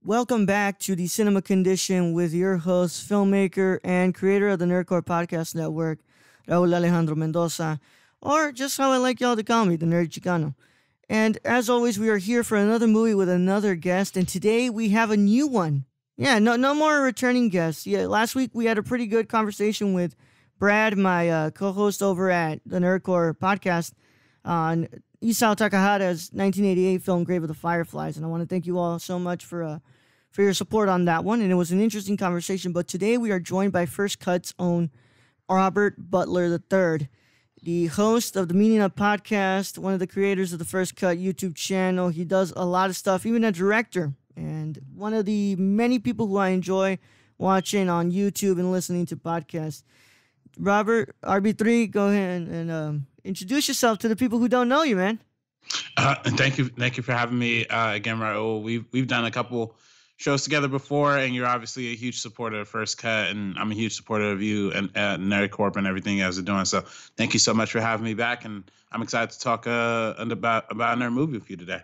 Welcome back to the Cinema Condition with your host, filmmaker, and creator of the Nerdcore Podcast Network, Raul Alejandro Mendoza, or just how I like y'all to call me, the Nerd Chicano. And as always, we are here for another movie with another guest, and today we have a new one. Yeah, no more returning guests. Yeah, last week we had a pretty good conversation with Brad, my co-host over at the Nerdcore Podcast, on Isao Takahata's 1988 film Grave of the Fireflies, and I want to thank you all so much for your support on that one, and it was an interesting conversation. But today we are joined by First Cut's own Robert Butler III, the host of the Meaning Up podcast, one of the creators of the First Cut YouTube channel. He does a lot of stuff, even a director, and one of the many people who I enjoy watching on YouTube and listening to podcasts. Robert, RB3, go ahead and introduce yourself to the people who don't know you, man. Thank you for having me again, Raul. We've done a couple shows together before, and you're obviously a huge supporter of First Cut, and I'm a huge supporter of you and Nerd Corp and everything you guys are doing. So thank you so much for having me back, and I'm excited to talk about a nerd movie with you today.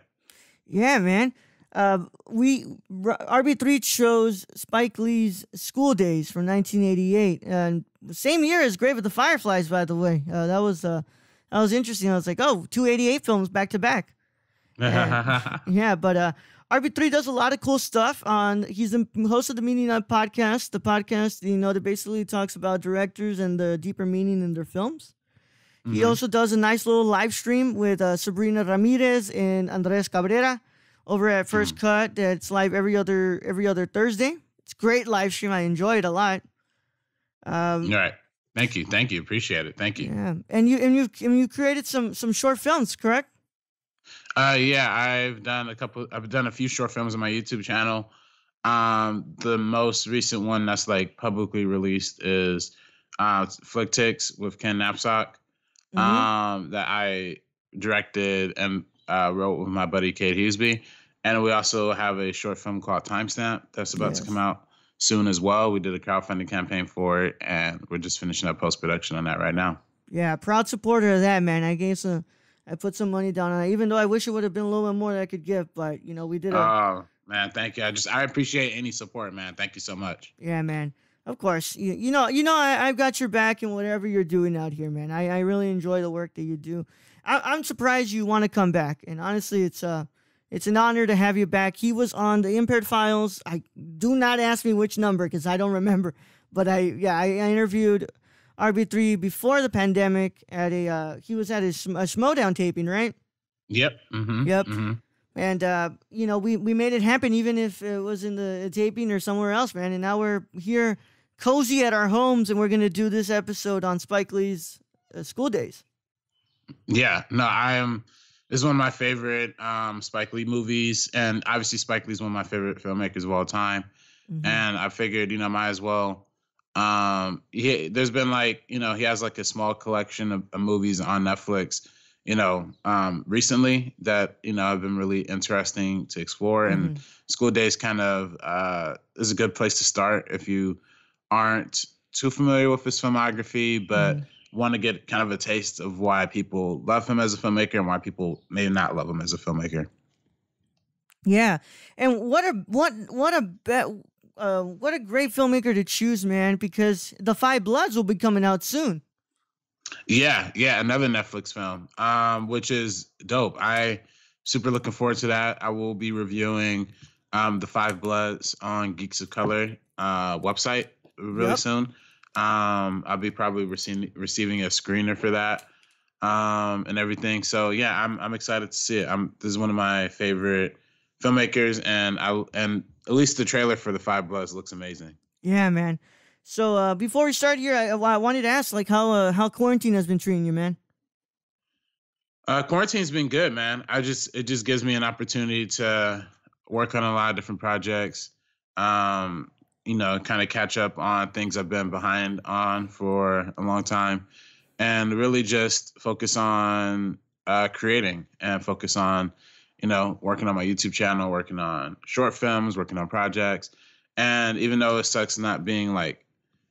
Yeah, man. RB3 chose Spike Lee's School Daze from 1988, and the same year as Grave of the Fireflies, by the way. That was interesting. I was like, oh, 288 films back to back. Yeah, but RB3 does a lot of cool stuff. He's the host of the Meaning Up podcast, that basically talks about directors and the deeper meaning in their films. Mm-hmm. He also does a nice little live stream with Sabrina Ramirez and Andres Cabrera over at First Cut. That's live every other Thursday. It's a great live stream. I enjoy it a lot. All right. Thank you. Appreciate it. Thank you. Yeah, and you created some short films, correct? Yeah, I've done a few short films on my YouTube channel. The most recent one that's like publicly released is Flick Ticks with Ken Knapsack, that I directed and wrote with my buddy Kate Huseby. And we also have a short film called Timestamp that's about to come out soon as well. We did a crowdfunding campaign for it, and we're just finishing up post-production on that right now. Yeah, proud supporter of that, man. I put some money down on it, even though I wish it would have been a little bit more that I could give, but we did it. Oh, man, thank you. I appreciate any support, man. Thank you so much. Yeah, man. Of course. I've got your back in whatever you're doing out here, man. I really enjoy the work that you do. I'm surprised you want to come back, and honestly, it's an honor to have you back. He was on the Impaired Files. Do not ask me which number because I don't remember, but I interviewed RB3 before the pandemic he was at a Schmodown taping, right? Yep. Mm-hmm. Yep. Mm-hmm. And we made it happen, even if it was in the taping or somewhere else, man. And now we're here cozy at our homes, and we're going to do this episode on Spike Lee's School Daze. Yeah, no, this is one of my favorite Spike Lee movies, and obviously Spike Lee's one of my favorite filmmakers of all time. Mm-hmm. And I figured, might as well. There's been he has like a small collection of movies on Netflix, recently that, have been really interesting to explore. Mm-hmm. And School Daze kind of is a good place to start if you aren't too familiar with his filmography, but want to get kind of a taste of why people love him as a filmmaker and why people may not love him as a filmmaker. Yeah. And what a great filmmaker to choose, man, because The Five Bloods will be coming out soon. Yeah, another Netflix film, which is dope. I super looking forward to that. I will be reviewing The Five Bloods on Geeks of Color website really soon. I'll be probably receiving a screener for that and everything. So yeah, I'm excited to see it. This is one of my favorite filmmakers, and at least the trailer for The Five Bloods looks amazing. Yeah, man. So before we start here, I wanted to ask how quarantine has been treating you, man. Quarantine's been good, man. It just gives me an opportunity to work on a lot of different projects. Kind of catch up on things I've been behind on for a long time, and really just focus on creating and focus on, working on my YouTube channel, working on short films, working on projects. And even though it sucks not being like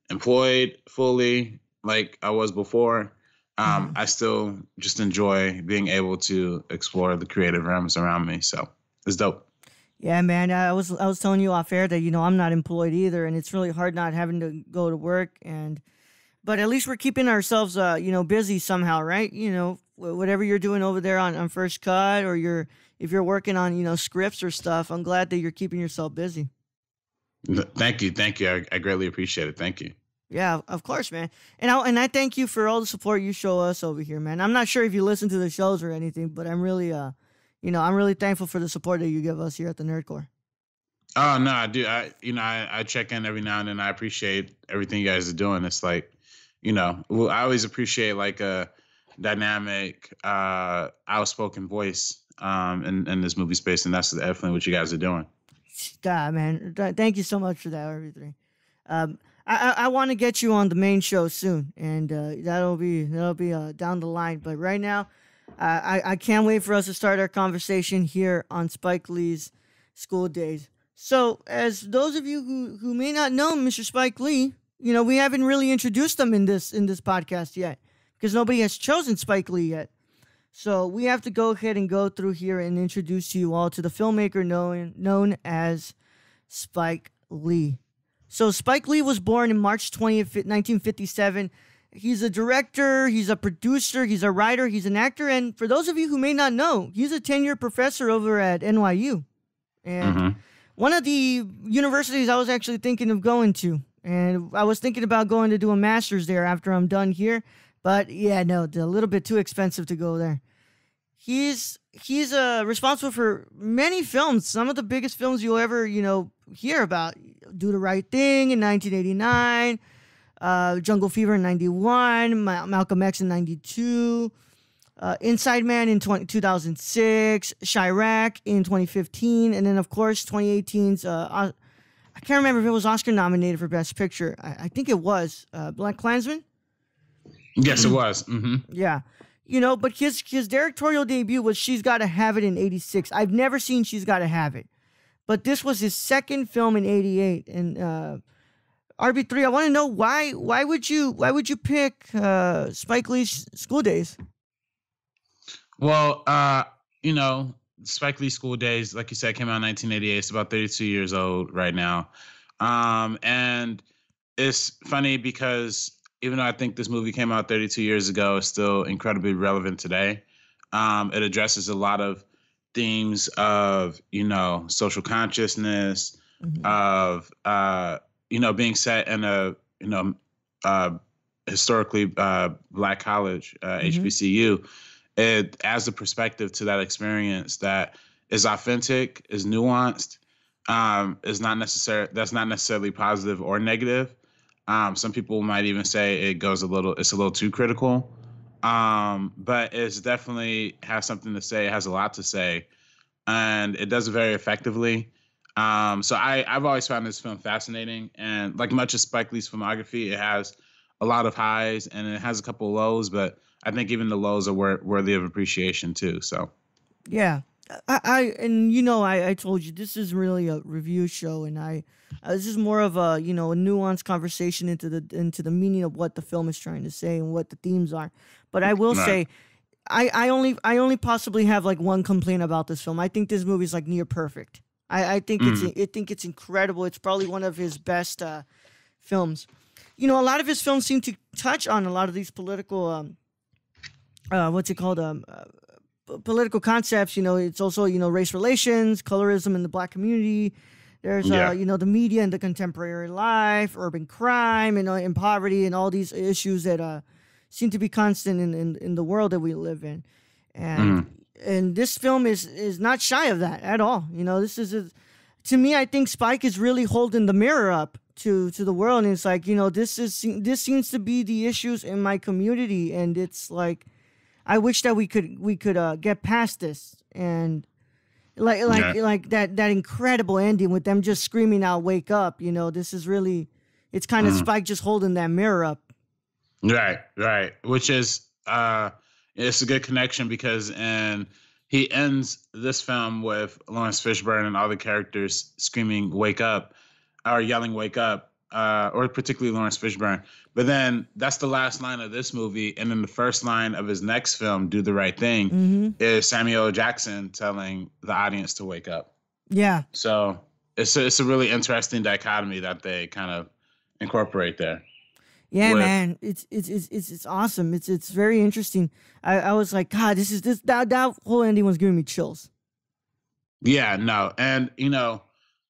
employed fully like I was before, I still just enjoy being able to explore the creative realms around me. So it's dope. Yeah, man. I was telling you off air that I'm not employed either, and it's really hard not having to go to work. But at least we're keeping ourselves busy somehow, right? Whatever you're doing over there on First Cut, or if you're working on scripts or stuff. I'm glad that you're keeping yourself busy. Thank you. I greatly appreciate it. Thank you. Yeah, of course, man. And I thank you for all the support you show us over here, man. I'm not sure if you listen to the shows or anything, but I'm really I'm really thankful for the support that you give us here at the Nerdcore. Oh no, I do. I check in every now and then. I appreciate everything you guys are doing. It's like, I always appreciate like a dynamic, outspoken voice in this movie space, and that's definitely what you guys are doing. God, man, thank you so much for that, everything. I want to get you on the main show soon, and that'll be down the line. But right now, I can't wait for us to start our conversation here on Spike Lee's School Daze. So, as those of you who may not know Mr. Spike Lee, we haven't really introduced him in this podcast yet, because nobody has chosen Spike Lee yet. So we have to go ahead and go through here and introduce you all to the filmmaker known as Spike Lee. So Spike Lee was born in March 20th, 1957. He's a director, he's a producer, he's a writer, he's an actor, and for those of you who may not know, he's a tenured professor over at NYU. And one of the universities I was actually thinking of going to, and I was thinking about going to do a master's there after I'm done here. But yeah, no, it's a little bit too expensive to go there. He's responsible for many films, some of the biggest films you'll ever hear about. Do the Right Thing in 1989, Jungle Fever in 91, Malcolm X in 92, Inside Man in 2006, Chirac in 2015, and then of course 2018's I can't remember if it was Oscar nominated for Best Picture. I think it was Black Klansman. Yes, it was. Yeah. But his directorial debut was She's Gotta Have It in 86. I've never seen She's Gotta Have It. But this was his second film in 88. And RB3, I want to know why would you pick Spike Lee's School Daze? Well, Spike Lee School Daze, like you said, came out in 1988. It's about 32 years old right now. And it's funny because even though I think this movie came out 32 years ago, it's still incredibly relevant today. It addresses a lot of themes of, social consciousness, of, being set in a, historically Black college, HBCU. It adds a perspective to that experience that is authentic, is nuanced, that's not necessarily positive or negative. Some people might even say it's a little too critical. But it's definitely has something to say. It has a lot to say, and it does it very effectively. So I've always found this film fascinating, and like much of Spike Lee's filmography, it has a lot of highs and it has a couple of lows, but I think even the lows are worthy of appreciation too. So, yeah, I told you this is really a review show, and this is more of a a nuanced conversation into the meaning of what the film is trying to say and what the themes are. But I will say, I only possibly have like one complaint about this film. I think this movie is like near perfect. I think it's incredible. It's probably one of his best films. A lot of his films seem to touch on a lot of these political political concepts. It's also race relations, colorism in the Black community. There's the media and the contemporary life, urban crime, and poverty, and all these issues that seem to be constant in the world that we live in. And this film is not shy of that at all. This is to me, I think Spike is really holding the mirror up to the world, and it's like, this seems to be the issues in my community, and it's like, I wish that we could get past this, and like that incredible ending with them just screaming out, "Wake up!" This is really, it's kind of Spike just holding that mirror up. Right. Which is it's a good connection because he ends this film with Lawrence Fishburne and all the characters screaming "Wake up!" or yelling "Wake up!" Or particularly Lawrence Fishburne. But then that's the last line of this movie. And then the first line of his next film, Do the Right Thing, is Samuel L. Jackson telling the audience to wake up. Yeah. So it's a really interesting dichotomy that they kind of incorporate there. Yeah, man, it's awesome. It's very interesting. I was like, God, that whole ending was giving me chills. Yeah, no, and you know,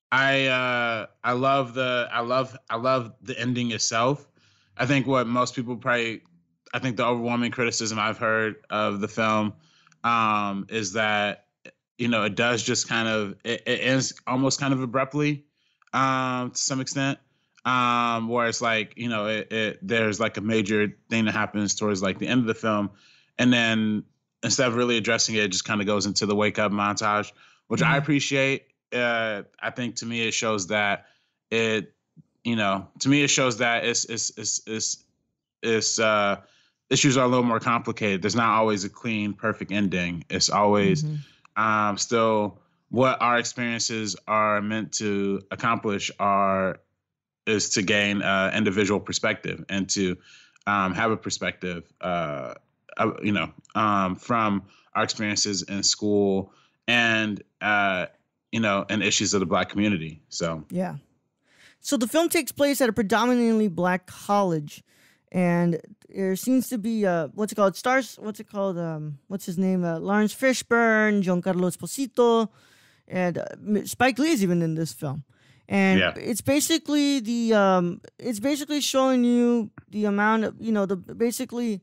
I love the ending itself. I think what most people I think the overwhelming criticism I've heard of the film is that you know it does just kind of it ends almost kind of abruptly to some extent. Where it's like you know there's like a major thing that happens towards like the end of the film, and then instead of really addressing it, it just kind of goes into the wake up montage, which I appreciate. I think to me it shows that it, you know, to me it shows that it's issues are a little more complicated. There's not always a clean, perfect ending. It's always still what our experiences are meant to accomplish is to gain individual perspective and to have a perspective, you know, from our experiences in school and you know, and issues of the Black community. So yeah. So the film takes place at a predominantly Black college, and there seems to be what's it called? What's his name? Lawrence Fishburne, Giancarlo Esposito, and Spike Lee is even in this film. And it's basically it's basically showing you the amount of, you know, basically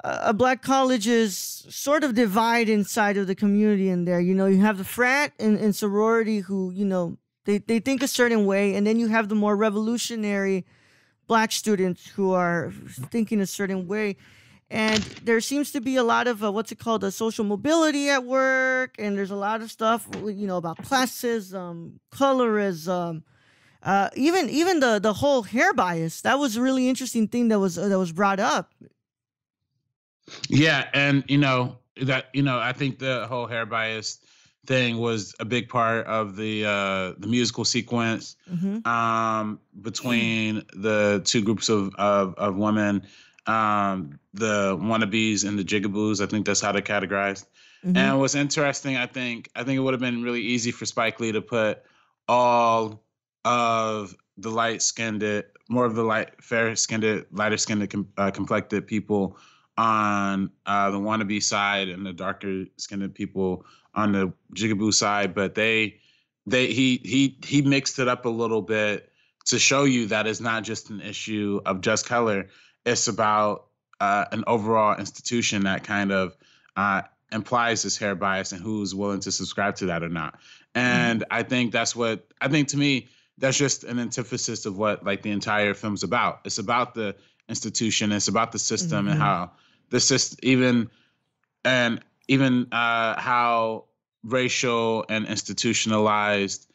a Black college is sort of divide inside of the community in there. You know, you have the frat and sorority who, you know, they think a certain way, and then you have the more revolutionary Black students who are thinking a certain way. And there seems to be a lot of a social mobility at work, and there's a lot of stuff, you know, about classism, colorism, even the whole hair bias. That was a really interesting thing that was brought up. Yeah, and you know that, you know, I think the whole hair bias thing was a big part of the musical sequence between the two groups of women, the wannabes and the jigaboos. I think that's how they're categorized. And what's interesting, I think it would have been really easy for Spike Lee to put all of the lighter-skinned, complected people on the wannabe side and the darker skinned people on the jigaboo side, but he mixed it up a little bit to show you that it's not just an issue of just color. It's about an overall institution that kind of implies this hair bias and who's willing to subscribe to that or not. And I think to me, that's just an antithesis of what like the entire film's about. It's about the institution. It's about the system and how the system, even how racial and institutionalized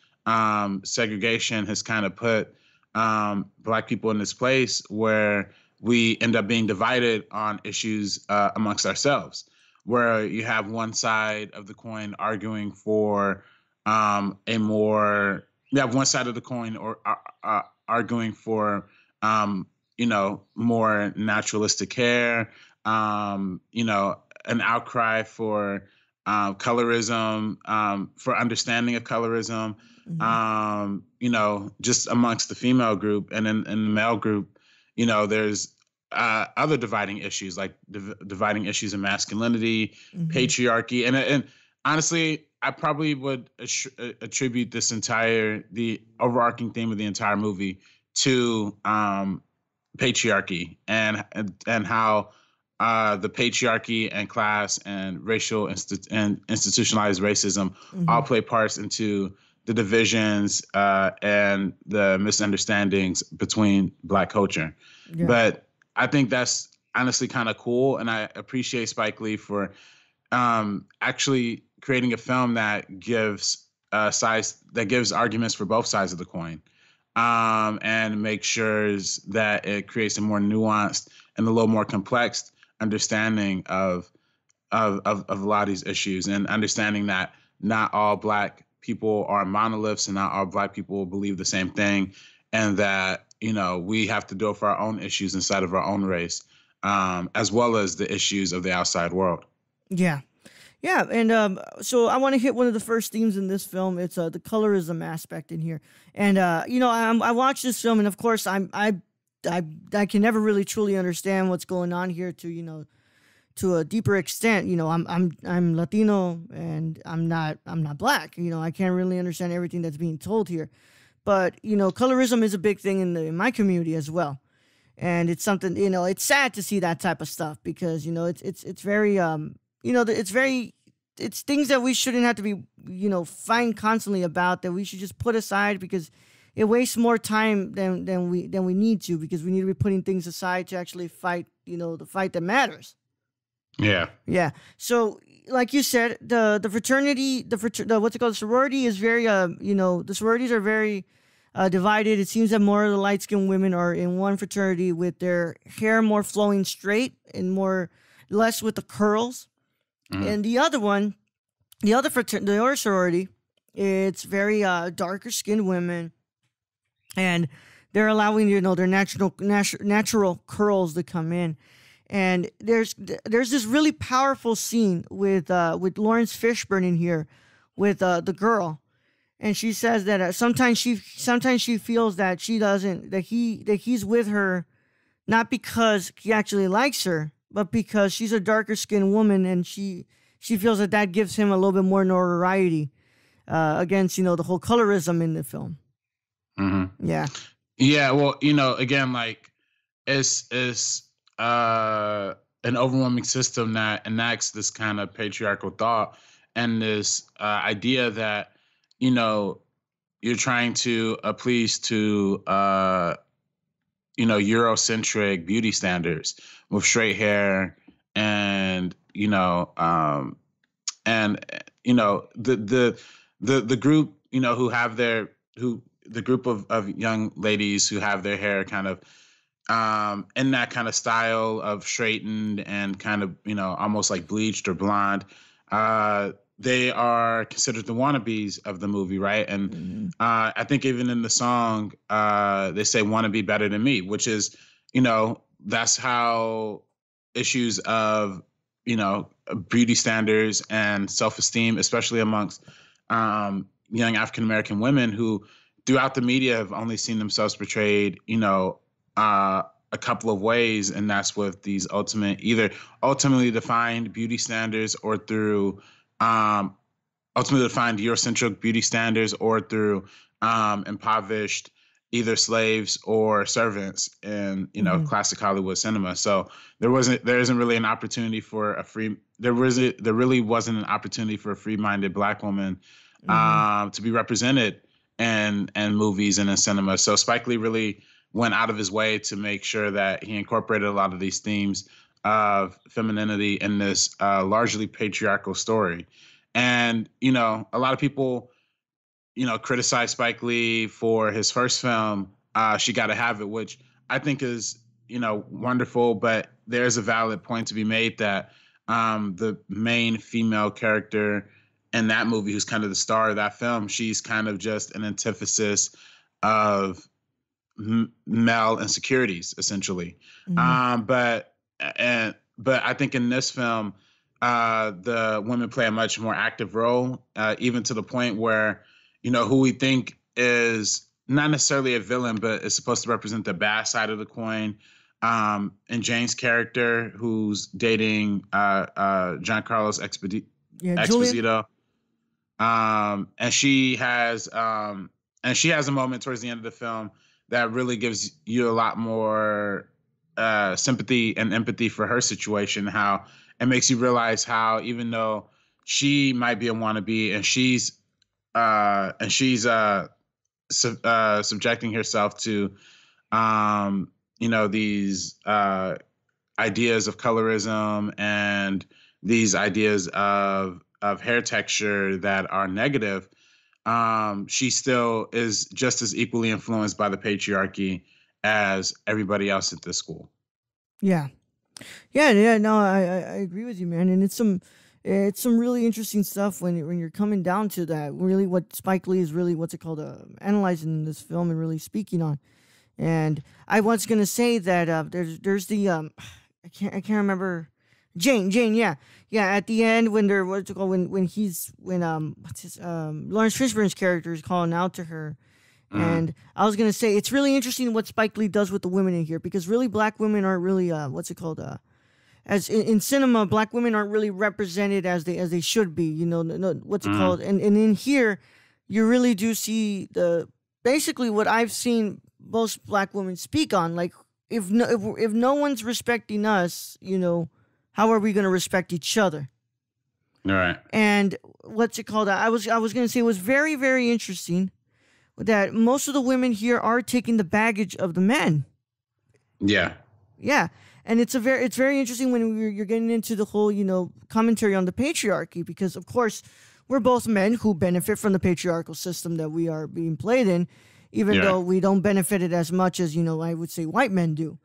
segregation has kind of put Black people in this place where we end up being divided on issues amongst ourselves, where you have one side of the coin arguing for you have one side of the coin or arguing for you know, more naturalistic hair, you know, an outcry for colorism, for understanding of colorism, you know, just amongst the female group. And in the male group, you know, there's other dividing issues, like dividing issues of masculinity, patriarchy. And honestly, I probably would attribute the overarching theme of the entire movie to patriarchy and how the patriarchy and class and racial and institutionalized racism all play parts into the divisions and the misunderstandings between Black culture. Yeah. But I think that's honestly kind of cool, and I appreciate Spike Lee for actually creating a film that gives arguments for both sides of the coin. And make sure that it creates a more nuanced and a little more complex understanding of a lot of these issues, and understanding that not all Black people are monoliths and not all Black people believe the same thing, and that, you know, we have to deal with our own issues inside of our own race, as well as the issues of the outside world. Yeah. Yeah, and so I want to hit one of the first themes in this film. It's the colorism aspect in here, and you know, I watched this film, and of course, I can never really truly understand what's going on here to, you know, to a deeper extent. You know, I'm Latino, and I'm not black. You know, I can't really understand everything that's being told here, but you know, colorism is a big thing in my community as well, and it's something, you know, it's sad to see that type of stuff because, you know, it's very you know, it's things that we shouldn't have to be, you know, fighting constantly about, that we should just put aside because it wastes more time than we need to, because we need to be putting things aside to actually fight, you know, the fight that matters. Yeah. Yeah. So, like you said, the fraternity, the what's it called, the sorority is very, you know, the sororities are very divided. It seems that more of the light skinned women are in one fraternity with their hair more flowing straight and less with the curls. And the other one, the other sorority, it's very darker skinned women, and they're allowing, you know, their natural curls to come in. And there's this really powerful scene with Lawrence Fishburne in here with the girl, and she says that sometimes she feels that he's with her not because he actually likes her, but because she's a darker skinned woman, and she feels that gives him a little bit more notoriety against, you know, the whole colorism in the film. Mm-hmm. Yeah. Yeah. Well, you know, again, like it's an overwhelming system that enacts this kind of patriarchal thought and this idea that, you know, you're trying to please to you know, Eurocentric beauty standards with straight hair, and you know, the group, you know, the group of young ladies who have their hair kind of in that kind of style of straightened and kind of, you know, almost like bleached or blonde. They are considered the wannabes of the movie, right? And I think even in the song, they say "wanna be better than me," which is, you know, that's how issues of, you know, beauty standards and self-esteem, especially amongst young African American women who, throughout the media, have only seen themselves portrayed, you know, a couple of ways, and that's with these ultimately defined beauty standards, or through ultimately defined Eurocentric beauty standards, or through impoverished either slaves or servants in, you know, classic Hollywood cinema. So there isn't really an opportunity for there really wasn't an opportunity for a free-minded Black woman to be represented in movies and in cinema. So Spike Lee really went out of his way to make sure that he incorporated a lot of these themes of femininity in this largely patriarchal story. And, you know, a lot of people, you know, criticize Spike Lee for his first film, She Gotta Have It, which I think is, you know, wonderful, but there's a valid point to be made that the main female character in that movie, who's kind of the star of that film, she's kind of just an antithesis of male insecurities, essentially. But I think in this film, the women play a much more active role, even to the point where, you know, who we think is not necessarily a villain, but is supposed to represent the bad side of the coin. And Jane's character, who's dating Giancarlo's Exposito. And she has a moment towards the end of the film that really gives you a lot more sympathy and empathy for her situation, how it makes you realize how, even though she might be a wannabe and she's subjecting herself to, you know, these ideas of colorism and these ideas of hair texture that are negative, she still is just as equally influenced by the patriarchy as everybody else at this school. Yeah. No, I agree with you, man. And it's some really interesting stuff when you're coming down to that. Really, what Spike Lee is really, analyzing this film and really speaking on. And I was gonna say that there's the I can't remember Jane, yeah, yeah. At the end, when they're what's it called? When what's his Lawrence Fishburne's character is calling out to her, and I was gonna say it's really interesting what Spike Lee does with the women in here, because really black women aren't really what's it called? As in cinema, black women aren't really represented as they should be. You know, no, what's it called? And in here, you really do see basically what I've seen most black women speak on. Like, if no one's respecting us, you know, how are we going to respect each other? All right. And what's it called? I was going to say it was very, very interesting that most of the women here are taking the baggage of the men. Yeah. Yeah. And it's very interesting when you're getting into the whole, you know, commentary on the patriarchy, because of course we're both men who benefit from the patriarchal system that we are being played in, even though we don't benefit it as much as, you know, I would say white men do.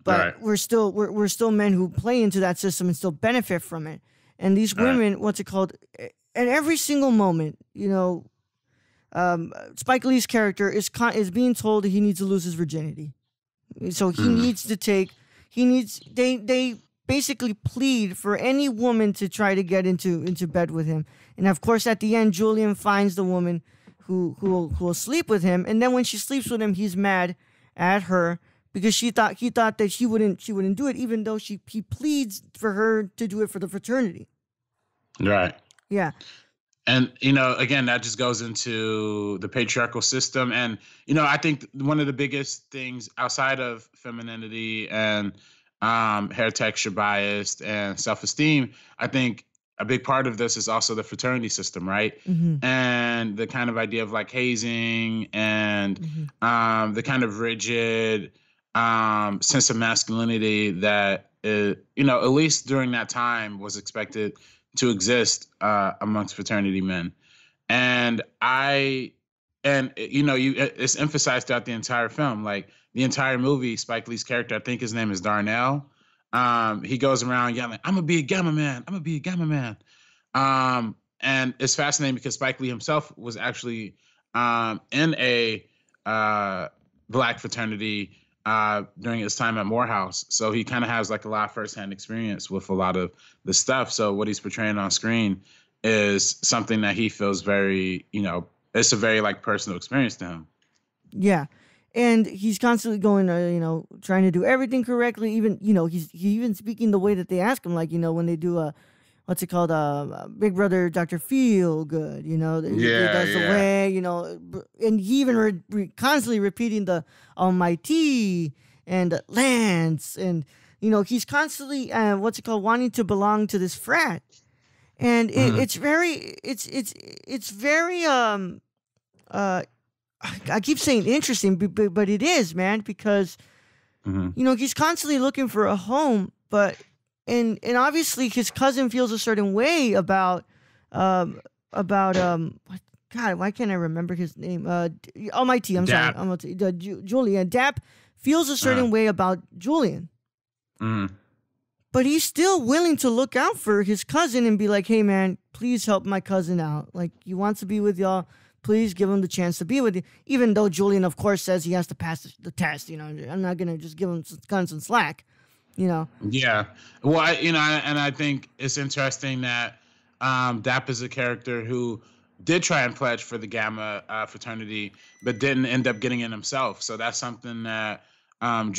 But we're still men who play into that system and still benefit from it. And these women, what's it called? At every single moment, you know, Spike Lee's character is being told that he needs to lose his virginity, so he needs to take. They basically plead for any woman to try to get into bed with him, and of course at the end Julian finds the woman who will sleep with him, and then when she sleeps with him, he's mad at her because he thought that she wouldn't do it, even though he pleads for her to do it for the fraternity. Right. Yeah. And, you know, again, that just goes into the patriarchal system. And, you know, I think one of the biggest things outside of femininity and hair texture bias and self-esteem, I think a big part of this is also the fraternity system, right? And the kind of idea of like hazing and the kind of rigid sense of masculinity that, you know, at least during that time was expected to exist amongst fraternity men. And you know, it's emphasized throughout the entire film. Like the entire movie, Spike Lee's character, I think his name is Darnell. He goes around yelling, "I'm gonna be a gamma man. I'm gonna be a gamma man." And it's fascinating because Spike Lee himself was actually in a black fraternity during his time at Morehouse. So he kind of has like a lot of firsthand experience with a lot of the stuff. So what he's portraying on screen is something that he feels very, you know, it's a very like personal experience to him. Yeah. And he's constantly going, you know, trying to do everything correctly. Even, you know, he's even speaking the way that they ask him, like, you know, when they do what's it called? Big Brother Dr. Feelgood, you know, he does the way, you know, and he even constantly repeating the Almighty and Lance, and, you know, he's constantly, wanting to belong to this frat. And it's very, I keep saying interesting, but it is, man, because, you know, he's constantly looking for a home, but and obviously his cousin feels a certain way about God, why can't I remember his name? Almighty, I'm sorry, Almighty, Julian. Dap feels a certain way about Julian. But he's still willing to look out for his cousin and be like, "Hey, man, please help my cousin out. Like, he wants to be with y'all. Please give him the chance to be with you." Even though Julian, of course, says he has to pass the test. You know, I'm not going to just give him some slack, you know. Yeah. Well, I think it's interesting that Dap is a character who did try and pledge for the Gamma fraternity, but didn't end up getting in himself. So that's something that that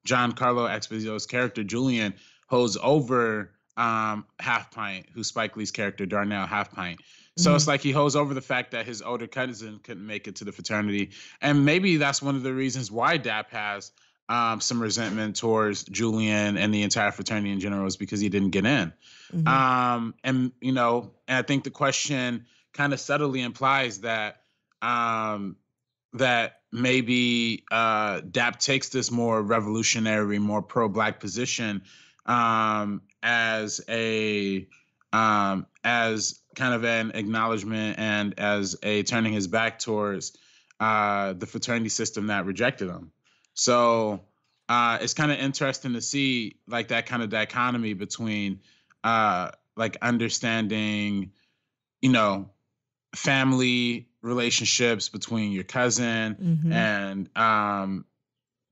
Giancarlo Esposito's character, Julian, holds over Half Pint, who's Spike Lee's character, Darnell Half Pint. So it's like he holds over the fact that his older cousin couldn't make it to the fraternity. And maybe that's one of the reasons why Dap has some resentment towards Julian and the entire fraternity in general, is because he didn't get in. And, you know, and I think the question kind of subtly implies that that maybe Dap takes this more revolutionary, more pro-Black position as kind of an acknowledgement and as a turning his back towards the fraternity system that rejected him. So it's kind of interesting to see like that kind of dichotomy between like understanding, you know, family relationships between your cousin and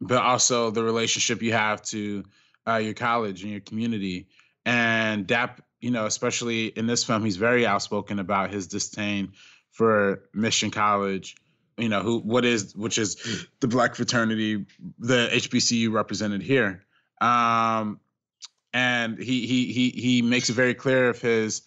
but also the relationship you have to your college and your community. And Dap, especially in this film, he's very outspoken about his disdain for Mission College, which is the Black fraternity, the HBCU represented here. And he makes it very clear of his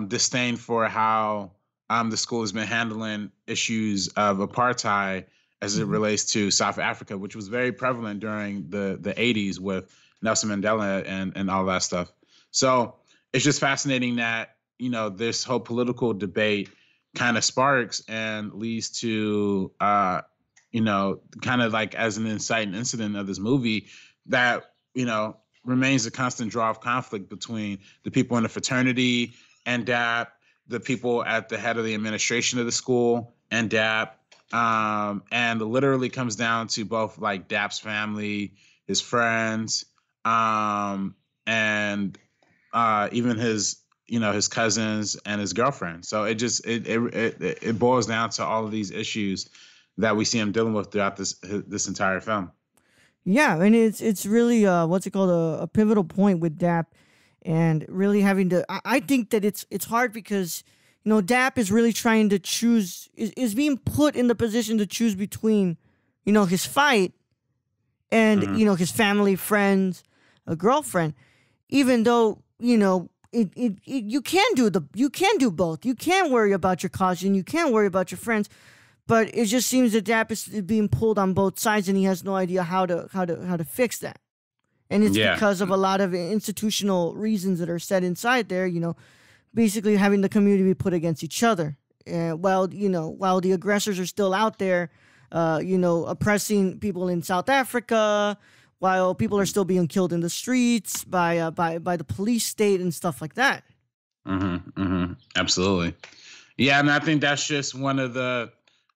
disdain for how the school has been handling issues of apartheid as it relates to South Africa, which was very prevalent during the 80s with Nelson Mandela and all that stuff. So it's just fascinating that, this whole political debate kind of sparks and leads to, kind of like as an inciting incident of this movie that, remains a constant draw of conflict between the people in the fraternity and DAP, the people at the head of the administration of the school and DAP. And it literally comes down to both like DAP's family, his friends, and even his cousins and his girlfriend. So it boils down to all of these issues that we see him dealing with throughout this entire film. Yeah, and it's really a pivotal point with DAP, and really having to. I think that it's hard because DAP is really trying to choose, is being put in the position to choose between his fight and his family, friends, a girlfriend, even though you can do both. You can worry about your cause and you can worry about your friends. But it just seems that DAP is being pulled on both sides, and he has no idea how to fix that. And it's because of a lot of institutional reasons that are set inside there. Basically having the community be put against each other, while the aggressors are still out there, oppressing people in South Africa, while people are still being killed in the streets by the police state and stuff like that. Absolutely, yeah, and I think that's just one of the.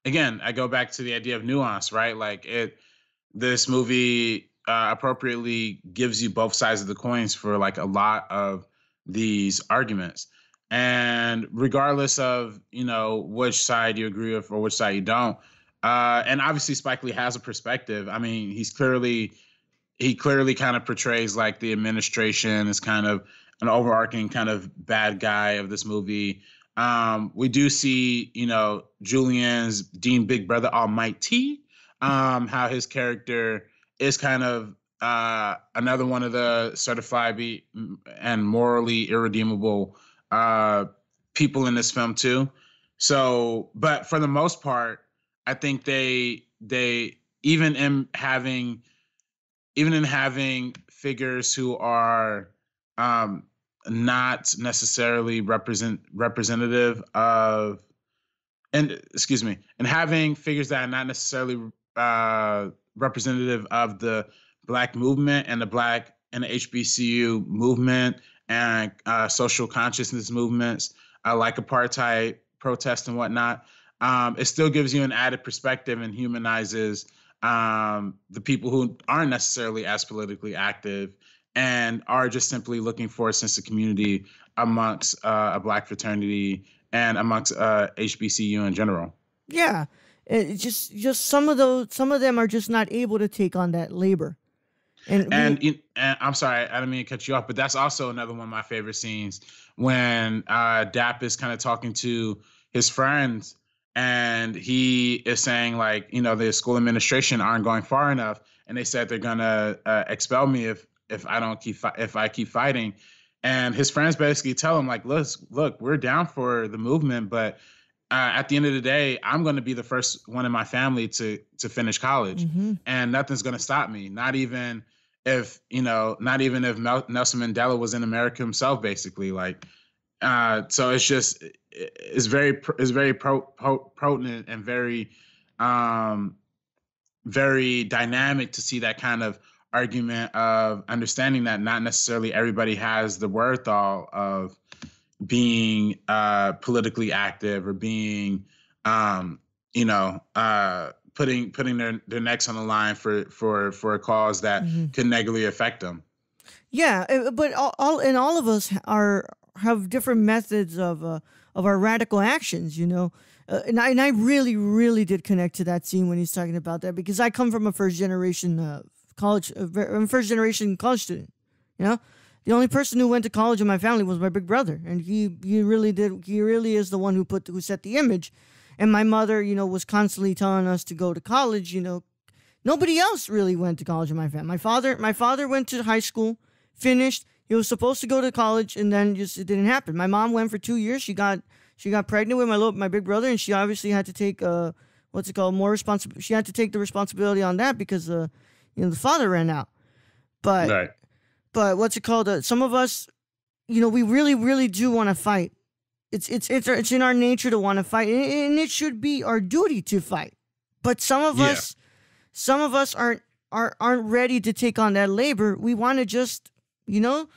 Again, I go back to the idea of nuance, right? Like this movie appropriately gives you both sides of the coins for like a lot of these arguments. And regardless of, which side you agree with or which side you don't, and obviously Spike Lee has a perspective. I mean, he clearly kind of portrays like the administration as kind of an overarching kind of bad guy of this movie. We do see, Julian's Dean Big Brother Almighty, how his character is kind of another one of the certified and morally irredeemable people in this film too. So, but for the most part, I think they even in having figures who are not necessarily representative of, and having figures that are not necessarily representative of the Black movement and the HBCU movement and social consciousness movements like apartheid protest and whatnot. It still gives you an added perspective and humanizes the people who aren't necessarily as politically active and are just simply looking for a sense of community amongst a Black fraternity and amongst HBCU in general. Yeah, it's just some of them are just not able to take on that labor. And I'm sorry, I didn't mean to cut you off, but that's also another one of my favorite scenes when Dap is kind of talking to his friends, and he is saying like, the school administration aren't going far enough, and they said they're gonna expel me if I keep fighting. And his friends basically tell him like, look, we're down for the movement, but at the end of the day, I'm going to be the first one in my family to finish college, and nothing's going to stop me. Not even if Nelson Mandela was in America himself, basically. Like, so it's very potent and very, very dynamic to see that kind of argument of understanding that not necessarily everybody has the wherewithal of being politically active or being putting their necks on the line for a cause that could negatively affect them. Yeah, but all of us have different methods of our radical actions, and I really did connect to that scene when he's talking about that, because I come from a first generation college. I'm a first generation college student. You know, the only person who went to college in my family was my big brother, and he really did. He really is the one who set the image. And my mother, you know, was constantly telling us to go to college. You know, nobody else really went to college in my family. My father went to high school, finished. He was supposed to go to college, and then just it didn't happen. My mom went for 2 years. She got pregnant with my big brother, and she obviously had to take more responsibility. She had to take the responsibility on that because the father ran out. But Right. But some of us, you know, we really, really do want to fight. It's in our nature to want to fight, and it should be our duty to fight. But some of us aren't ready to take on that labor. We want to just, you know,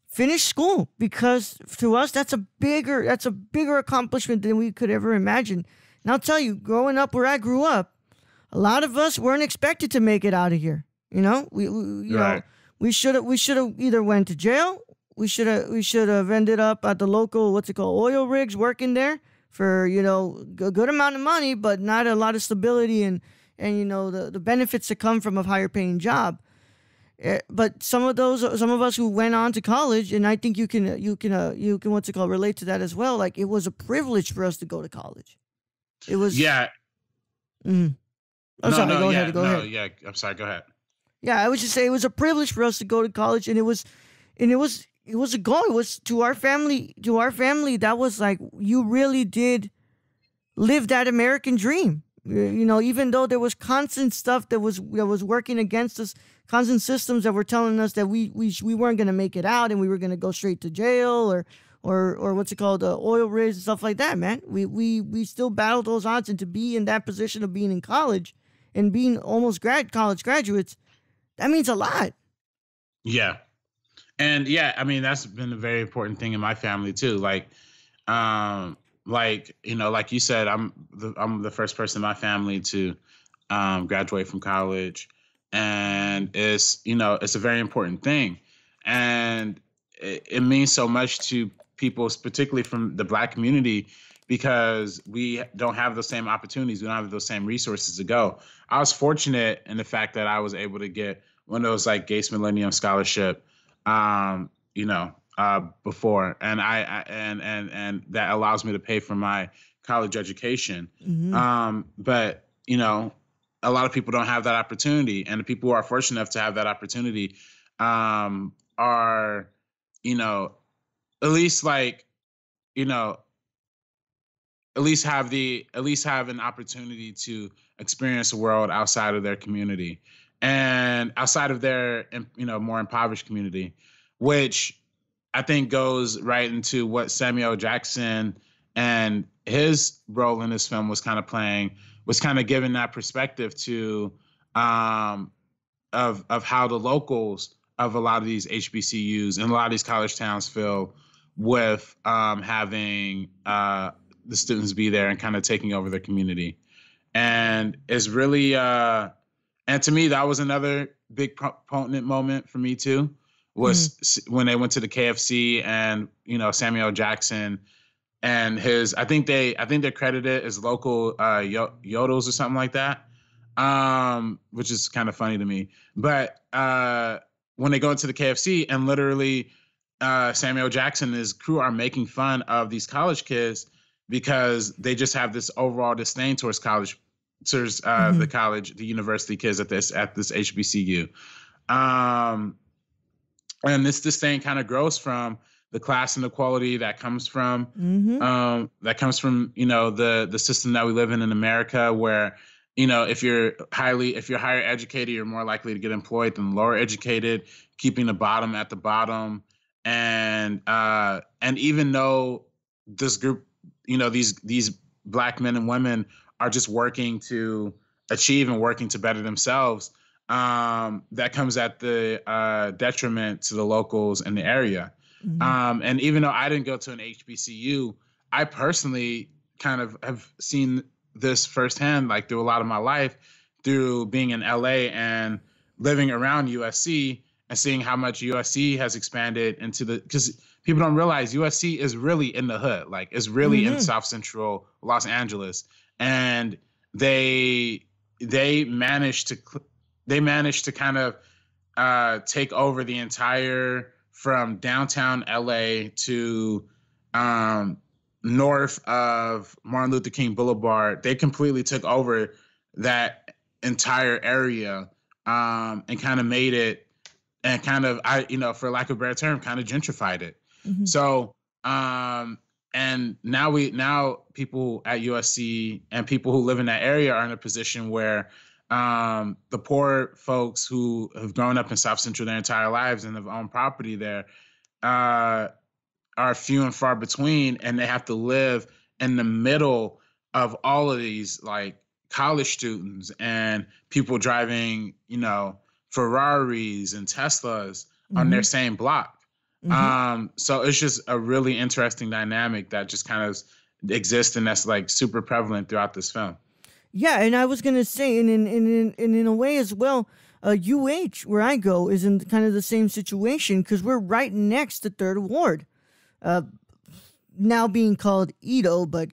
finish school, because to us that's a bigger accomplishment than we could ever imagine. And I'll tell you, growing up where I grew up, a lot of us weren't expected to make it out of here. You know, we should have either went to jail. We should have ended up at the local oil rigs, working there for, you know, a good amount of money, but not a lot of stability and you know the benefits that come from a higher paying job. But some of us who went on to college, and I think you can relate to that as well. Like, it was a privilege for us to go to college. It was. Yeah. Mm. I'm sorry. Go ahead. Yeah. I'm sorry. Go ahead. Yeah, I would just say it was a privilege for us to go to college, and it was a goal. It was to our family. That was like, you really did live that American dream. You know, even though there was constant stuff that was working against us, constant systems that were telling us that we weren't going to make it out, and we were going to go straight to jail or oil rigs and stuff like that. Man, we still battled those odds, and to be in that position of being in college and being almost college graduates, that means a lot. Yeah. And yeah, I mean, that's been a very important thing in my family too. Like, you know, like you said, I'm the first person in my family to graduate from college, and it's a very important thing, and it means so much to people, particularly from the Black community, because we don't have those same opportunities. We don't have those same resources to go. I was fortunate in the fact that I was able to get one of those like Gates Millennium Scholarship, before, and and that allows me to pay for my college education. Mm-hmm. But you know, a lot of people don't have that opportunity, and the people who are fortunate enough to have that opportunity are, you know, at least have an opportunity to experience the world outside of their community and outside of their, you know, more impoverished community, which I think goes right into what Samuel Jackson and his role in this film was kind of playing, was kind of giving that perspective to of how the locals of a lot of these HBCUs and a lot of these college towns feel with having the students be there and kind of taking over their community. And it's really, and to me, that was another big proponent moment for me too, was when they went to the KFC and, you know, Samuel Jackson and his, I think they're credited as local yodels or something like that, which is kind of funny to me. But when they go into the KFC and literally Samuel Jackson and his crew are making fun of these college kids because they just have this overall disdain towards college, the university kids at this HBCU. And this disdain kind of grows from the class inequality that comes from, you know, the system that we live in America, where, you know, if you're higher educated, you're more likely to get employed than lower educated, keeping the bottom at the bottom. And even though this group, you know, these Black men and women are just working to achieve and working to better themselves, that comes at the detriment to the locals in the area. And even though I didn't go to an HBCU, I personally kind of have seen this firsthand, like through a lot of my life, through being in LA and living around USC and seeing how much USC has expanded into because people don't realize USC is really in the hood, like it's really in South Central Los Angeles, and they managed to they managed to kind of take over the entire from downtown LA to north of Martin Luther King Boulevard. They completely took over that entire area and kind of made it, and kind of, for lack of a better term, kind of gentrified it. Mm-hmm. So, and now people at USC and people who live in that area are in a position where the poor folks who have grown up in South Central their entire lives and have owned property there are few and far between, and they have to live in the middle of all of these like college students and people driving, Ferraris and Teslas on their same block. So it's just a really interesting dynamic that just kind of exists, and that's like super prevalent throughout this film. Yeah, and I was gonna say, and in a way as well, UH, where I go, is in kind of the same situation because we're right next to Third Ward, now being called Edo, but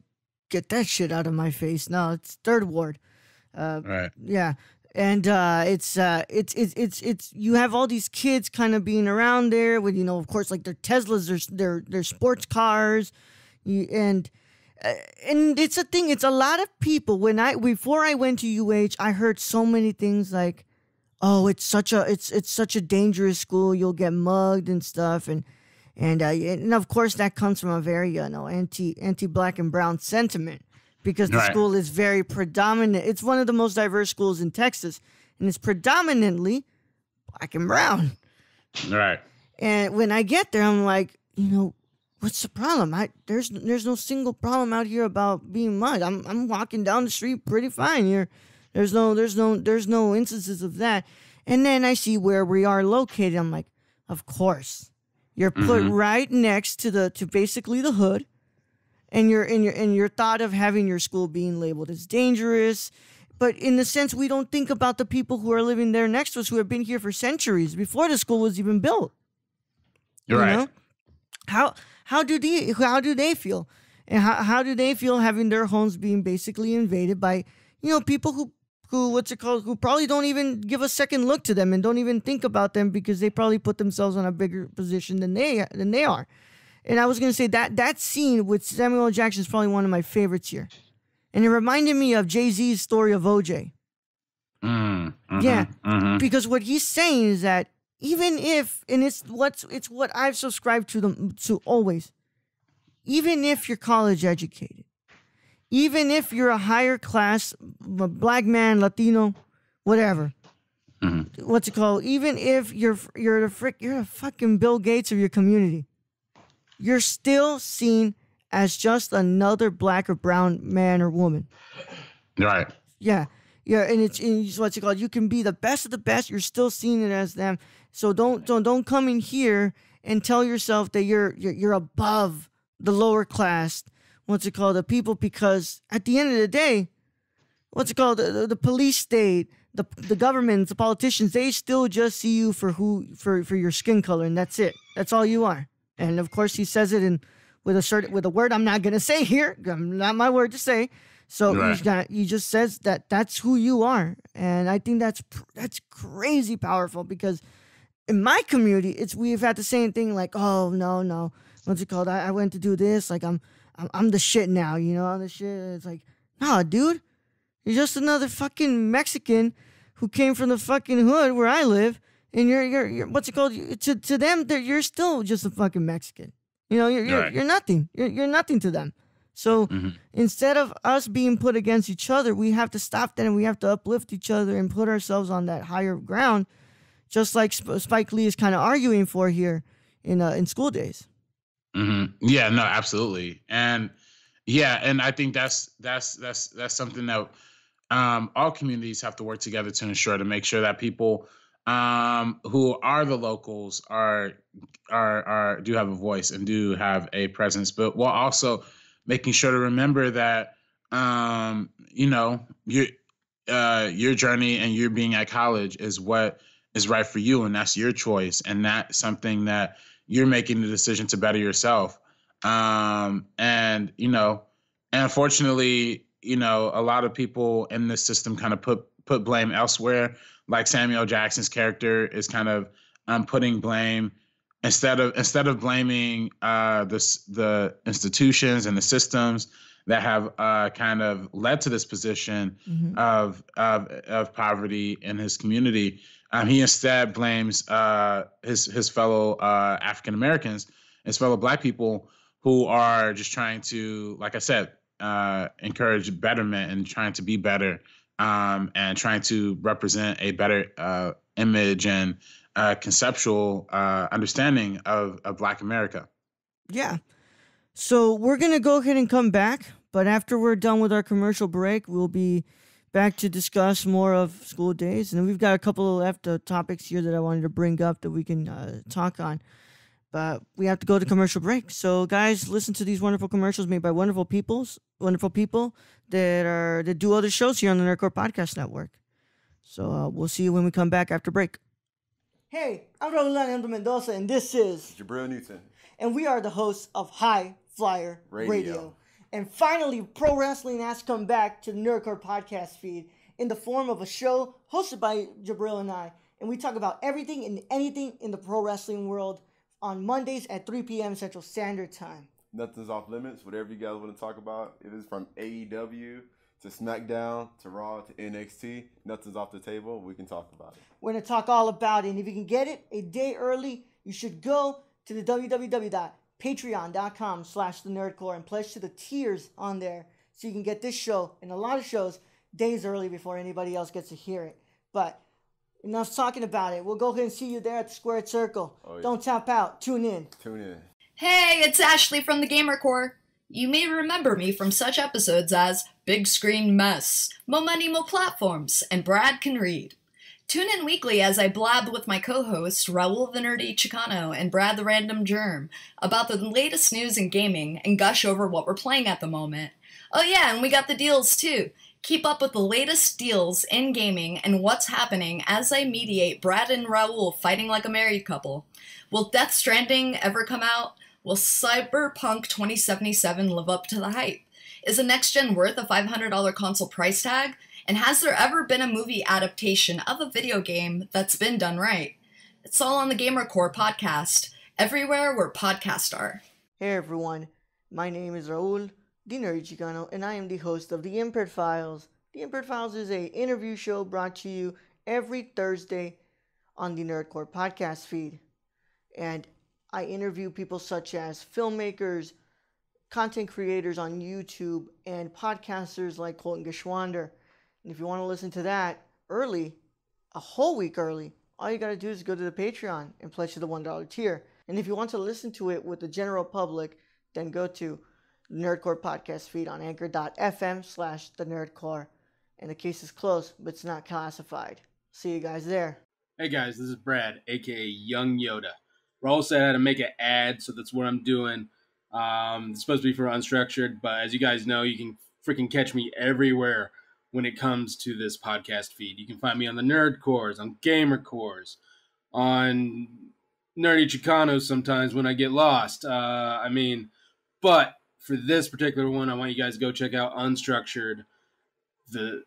get that shit out of my face. No, it's Third Ward. Right. Yeah, and it's you have all these kids kind of being around there with, of course, like their Teslas, their sports cars, and it's a thing. It's a lot of people. Before I went to UH, I heard so many things like, "Oh, it's such a dangerous school. You'll get mugged and stuff." And of course that comes from a very anti-black and brown sentiment, because the school is very predominant. It's one of the most diverse schools in Texas, and it's predominantly black and brown. Right. And when I get there, I'm like, what's the problem? There's no single problem out here about being mugged. I'm walking down the street pretty fine here. There's no instances of that. And then I see where we are located. I'm like, of course, you're put right next to basically the hood, and you're thought of having your school being labeled as dangerous. But in the sense, we don't think about the people who are living there next to us, who have been here for centuries before the school was even built. You're right. How do they feel? And how do they feel having their homes being basically invaded by, people who who probably don't even give a second look to them and don't even think about them, because they probably put themselves on a bigger position than they are. And I was going to say that scene with Samuel L. Jackson is probably one of my favorites here. And it reminded me of Jay-Z's story of OJ. Because what he's saying is that even if, and it's what I've subscribed to always, even if you're college educated, even if you're a higher class, black man, Latino, whatever, even if you're a fucking Bill Gates of your community, you're still seen as just another black or brown man or woman. Right. Yeah. Yeah, and it's you can be the best of the best. You're still seeing it as them. So don't come in here and tell yourself that you're above the lower class. The people, because at the end of the day, the police state, the government, the politicians, they still just see you for your skin color, and that's it. That's all you are. And of course, he says it with a word I'm not gonna say here. Not my word to say. So he just says that's who you are, and I think that's crazy powerful, because in my community, we've had the same thing, like, oh no, I went to do this, like I'm the shit now, I'm the shit. It's like, nah, dude, you're just another fucking Mexican who came from the fucking hood where I live, and you're to them, you're still just a fucking Mexican. You're nothing. You're nothing to them. So instead of us being put against each other, we have to stop that, and we have to uplift each other and put ourselves on that higher ground, just like Spike Lee is kind of arguing for here in School Daze. Yeah, no, absolutely. And I think that's something that all communities have to work together to ensure, to make sure that people who are the locals are do have a voice and do have a presence, but while also making sure to remember that your journey and you being at college is what is right for you, and that's your choice, and that's something that you're making the decision to better yourself. And unfortunately, a lot of people in this system kind of put put blame elsewhere. Like Samuel Jackson's character is kind of putting blame instead of blaming the institutions and the systems that have kind of led to this position of poverty in his community. He instead blames his fellow African Americans, his fellow Black people who are just trying to, like I said, encourage betterment and trying to be better, and trying to represent a better image and conceptual understanding of Black America. Yeah. So we're going to go ahead and come back, but after we're done with our commercial break, we'll be back to discuss more of School Daze. And we've got a couple of topics here that I wanted to bring up that we can talk on. But we have to go to commercial break. So guys, listen to these wonderful commercials made by wonderful people that do other shows here on the Nerdcore Podcast Network. So we'll see you when we come back after break. Hey, I'm Raul Alejandro Mendoza, and this is Jabril Newton. And we are the hosts of High Flyer Radio. And finally, pro wrestling has come back to the Nerdcore Podcast feed in the form of a show hosted by Jabril and I. And we talk about everything and anything in the pro wrestling world on Mondays at 3 p.m. Central Standard Time. Nothing's off limits. Whatever you guys want to talk about, it is from AEW to SmackDown to Raw to NXT. Nothing's off the table. We can talk about it. We're going to talk all about it. And if you can get it a day early, you should go to the www.patreon.com/thenerdcore and pledge to the tiers on there so you can get this show and a lot of shows days early before anybody else gets to hear it. But enough talking about it. We'll go ahead and see you there at the Squared Circle. Oh, yeah. Don't tap out. Tune in. Hey, it's Ashley from the Gamer Core. You may remember me from such episodes as Big Screen Mess, Mo Money Mo Platforms, and Brad Can Read. Tune in weekly as I blab with my co-hosts Raul the Nerdy Chicano and Brad the Random Germ about the latest news in gaming and gush over what we're playing at the moment. Oh yeah, and we got the deals too. Keep up with the latest deals in gaming and what's happening as I mediate Brad and Raul fighting like a married couple. Will Death Stranding ever come out? Will Cyberpunk 2077 live up to the hype? Is a next-gen worth a $500 console price tag? And has there ever been a movie adaptation of a video game that's been done right? It's all on the Gamer Core podcast, everywhere where podcasts are. Hey everyone, my name is Raul, the Nerdy Chicano, and I am the host of The Impaired Files. The Impaired Files is an interview show brought to you every Thursday on the Nerdcore podcast feed. And I interview people such as filmmakers, content creators on YouTube, and podcasters like Colton Geschwander. And if you want to listen to that early, a whole week early, all you got to do is go to the Patreon and pledge to the $1 tier. And if you want to listen to it with the general public, then go to the Nerdcore podcast feed on anchor.fm/thenerdcore. And the case is closed, but it's not classified. See you guys there. Hey guys, this is Brad, aka Young Yoda. Raul said I had to make an ad, so that's what I'm doing. It's supposed to be for Unstructured, but as you guys know, you can freaking catch me everywhere when it comes to this podcast feed. You can find me on the Nerd Cores, on Gamer Cores, on Nerdy Chicanos sometimes when I get lost. But for this particular one, I want you guys to go check out Unstructured. The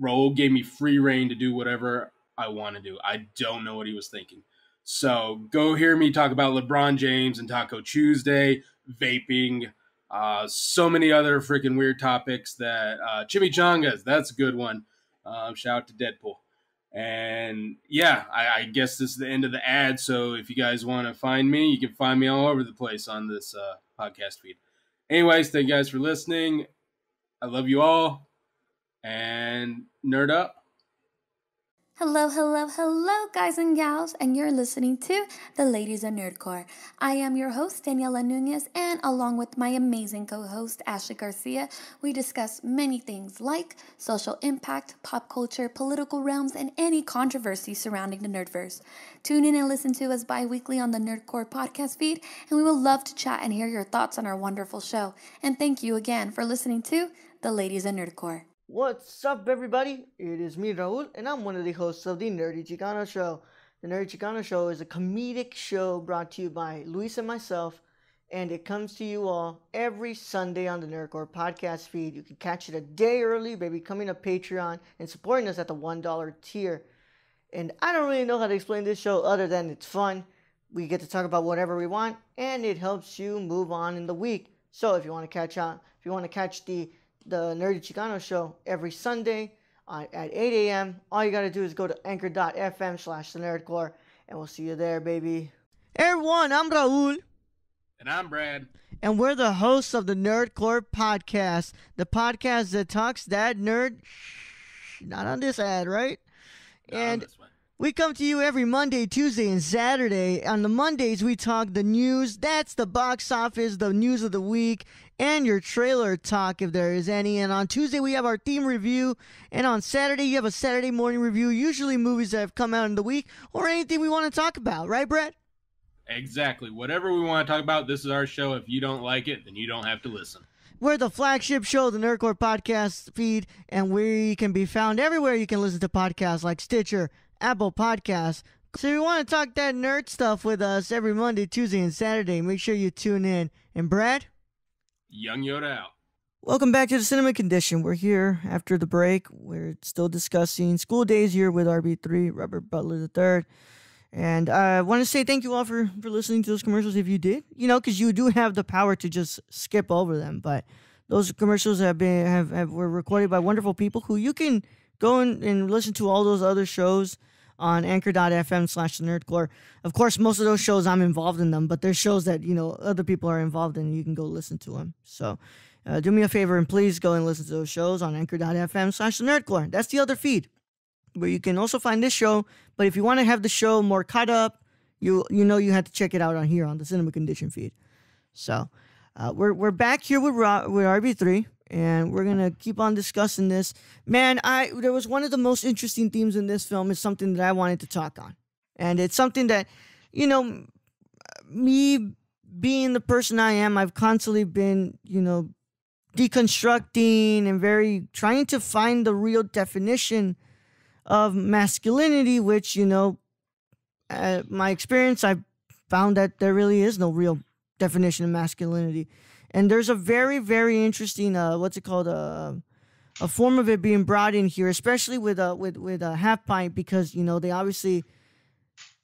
Raul gave me free reign to do whatever I want to do. I don't know what he was thinking. So go hear me talk about LeBron James and Taco Tuesday, vaping, so many other freaking weird topics that chimichangas, that's a good one. Shout out to Deadpool. And yeah, I guess this is the end of the ad. So if you guys want to find me, you can find me all over the place on this podcast feed. Anyways, thank you guys for listening. I love you all. And nerd up. Hello, guys and gals, and you're listening to The Ladies of Nerdcore. I am your host, Daniela Nunez, and along with my amazing co-host, Ashley Garcia, we discuss many things like social impact, pop culture, political realms, and any controversy surrounding the Nerdverse. Tune in and listen to us bi-weekly on the Nerdcore podcast feed, and we will love to chat and hear your thoughts on our wonderful show. And thank you again for listening to The Ladies of Nerdcore. What's up, everybody? It is me, Raul, and I'm one of the hosts of the Nerdy Chicano Show. The Nerdy Chicano Show is a comedic show brought to you by Luis and myself, and it comes to you all every Sunday on the Nerdcore podcast feed. You can catch it a day early by becoming a Patreon and supporting us at the $1 tier. And I don't really know how to explain this show other than it's fun. We get to talk about whatever we want, and it helps you move on in the week. So if you want to catch the Nerdy Chicano show every Sunday at 8 a.m., all you got to do is go to anchor.fm/thenerdcore, and we'll see you there, baby. Hey everyone, I'm Raul. And I'm Brad. And we're the hosts of the Nerdcore podcast, the podcast that talks that nerd. Not on this ad, right? Not and on this one. We come to you every Monday, Tuesday, and Saturday. On the Mondays, we talk the news. That's the box office, the news of the week, and your trailer talk, if there is any. And on Tuesday, we have our theme review. And on Saturday, you have a Saturday morning review, usually movies that have come out in the week or anything we want to talk about. Right, Brett? Exactly. Whatever we want to talk about, this is our show. If you don't like it, then you don't have to listen. We're the flagship show, the Nerdcore podcast feed, and we can be found everywhere you can listen to podcasts like Stitcher, Apple Podcasts. So if you want to talk that nerd stuff with us every Monday, Tuesday, and Saturday, make sure you tune in. And Brad? Young Yoda out. Welcome back to the Cinema Condition. We're here after the break. We're still discussing School Days here with RB3, Robert Butler III. And I want to say thank you all for listening to those commercials if you did. You know, because you do have the power to just skip over them. But those commercials were recorded by wonderful people who you can go and listen to all those other shows on anchor.fm/nerdcore. Of course, most of those shows I'm involved in them, but there's shows that, you know, other people are involved in and you can go listen to them. So do me a favor and please go and listen to those shows on anchor.fm/nerdcore. That's the other feed where you can also find this show. But if you want to have the show more caught up, you know you have to check it out on here on the Cinema Condition feed. So we're back here with RB3. And we're going to keep on discussing this. Man, there was one of the most interesting themes in this film is something that I wanted to talk on. And it's something that, you know, me being the person I am, I've constantly been, you know, deconstructing and trying to find the real definition of masculinity, which, you know, my experience, I've found that there really is no real definition of masculinity. And there's a very, very interesting, a form of it being brought in here, especially with Half Pint, because, you know, they obviously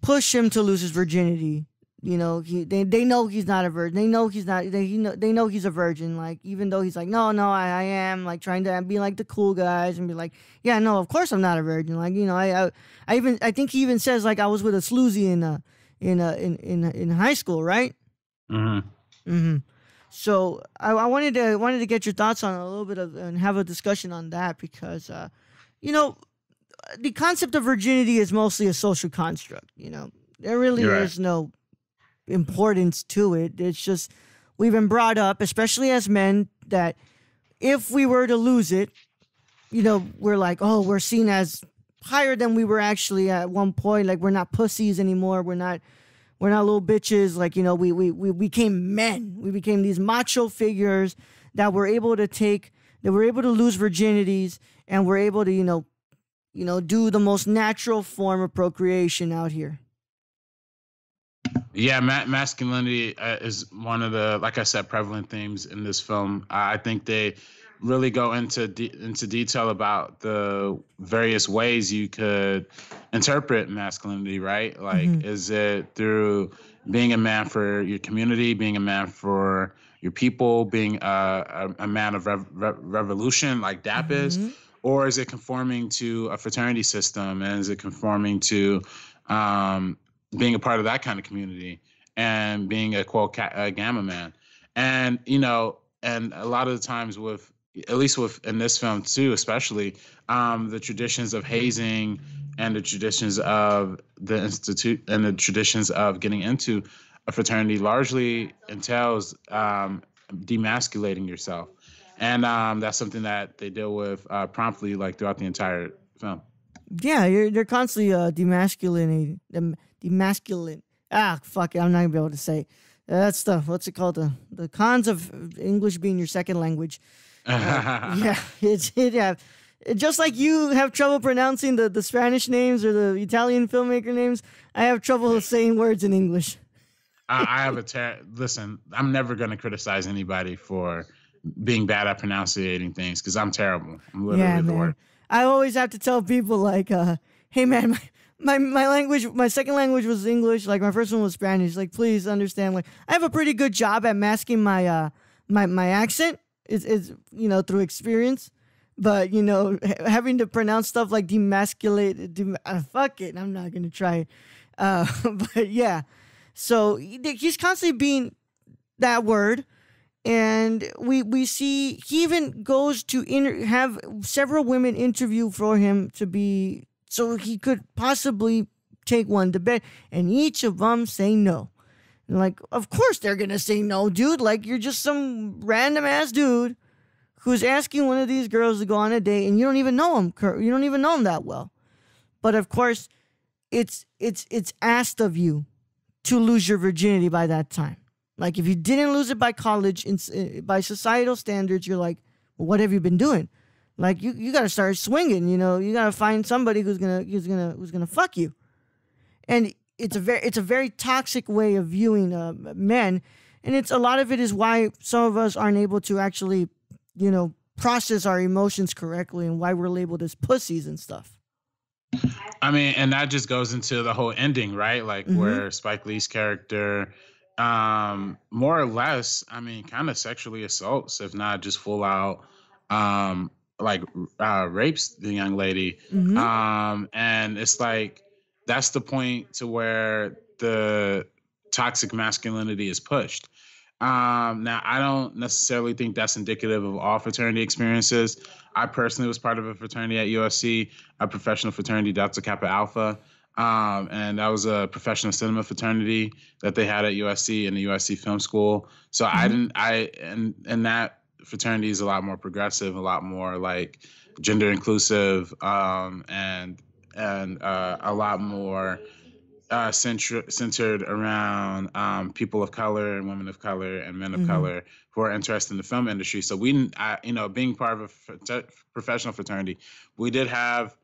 push him to lose his virginity. You know, they know he's not a virgin. They know he's not. They know he's a virgin. Like, even though he's like, no, I am, like, trying to be like the cool guys and be like, yeah, no, of course I'm not a virgin. Like, you know, I think he even says, like, I was with a sloozy in high school, right? Mm-hmm. Mm-hmm. So I wanted to get your thoughts on a little bit of and have a discussion on that because, you know, the concept of virginity is mostly a social construct. You know, there really is no importance to it. It's just we've been brought up, especially as men, that if we were to lose it, you know, we're like, oh, we're seen as higher than we were actually at one point. Like, we're not pussies anymore. We're not little bitches. Like, you know, we became men. We became these macho figures that were able to lose virginities and were able to, you know, do the most natural form of procreation out here. Yeah, masculinity is one of the, like I said, prevalent themes in this film. I think they really go into detail about the various ways you could interpret masculinity, right? Like, is it through being a man for your community, being a man for your people, being a man of revolution like DAP is, or is it conforming to a fraternity system, and is it conforming to being a part of that kind of community and being a quote a gamma man? And, you know, and a lot of the times at least in this film too, especially the traditions of hazing and the traditions of the institute and the traditions of getting into a fraternity largely entails demasculating yourself. And that's something that they deal with promptly, like, throughout the entire film. Yeah, they're constantly demasculating. Fuck it, I'm not gonna be able to say. That's what's it called? The cons of English being your second language. Yeah, just like you have trouble pronouncing the Spanish names or the Italian filmmaker names, I have trouble saying words in English. I have listen, I'm never going to criticize anybody for being bad at pronouncing things because I'm terrible. I'm literally the worst. I always have to tell people like, hey man, my language, my second language was English. Like my first one was Spanish. Like please understand. Like I have a pretty good job at masking my my accent. Is through experience. But having to pronounce stuff like demasculate, fuck it, I'm not gonna try it. But yeah, so he's constantly being that word. And we see he even goes to have several women interview for him so he could possibly take one to bed, and each of them say no. And like, of course they're gonna say no, dude. Like you're just some random ass dude who's asking one of these girls to go on a date, and you don't even know him. You don't even know him that well. But of course, it's asked of you to lose your virginity by that time. Like, if you didn't lose it by college, by societal standards, you're like, well, what have you been doing? Like, you got to start swinging. You got to find somebody who's gonna fuck you. And it's a very toxic way of viewing men, and a lot of it is why some of us aren't able to actually, process our emotions correctly, and why we're labeled as pussies and stuff. I mean, and that just goes into the whole ending, right? Like where Spike Lee's character, more or less, I mean, kind of sexually assaults, if not just full out, rapes the young lady. And it's like, that's the point to where the toxic masculinity is pushed. Now, I don't necessarily think that's indicative of all fraternity experiences. I personally was part of a fraternity at USC, a professional fraternity, Delta Kappa Alpha. And that was a professional cinema fraternity that they had at USC in the USC Film School. So and that fraternity is a lot more progressive, a lot more like gender inclusive, and a lot more centered around people of color and women of color and men of color who are interested in the film industry. So being part of a professional fraternity, we did have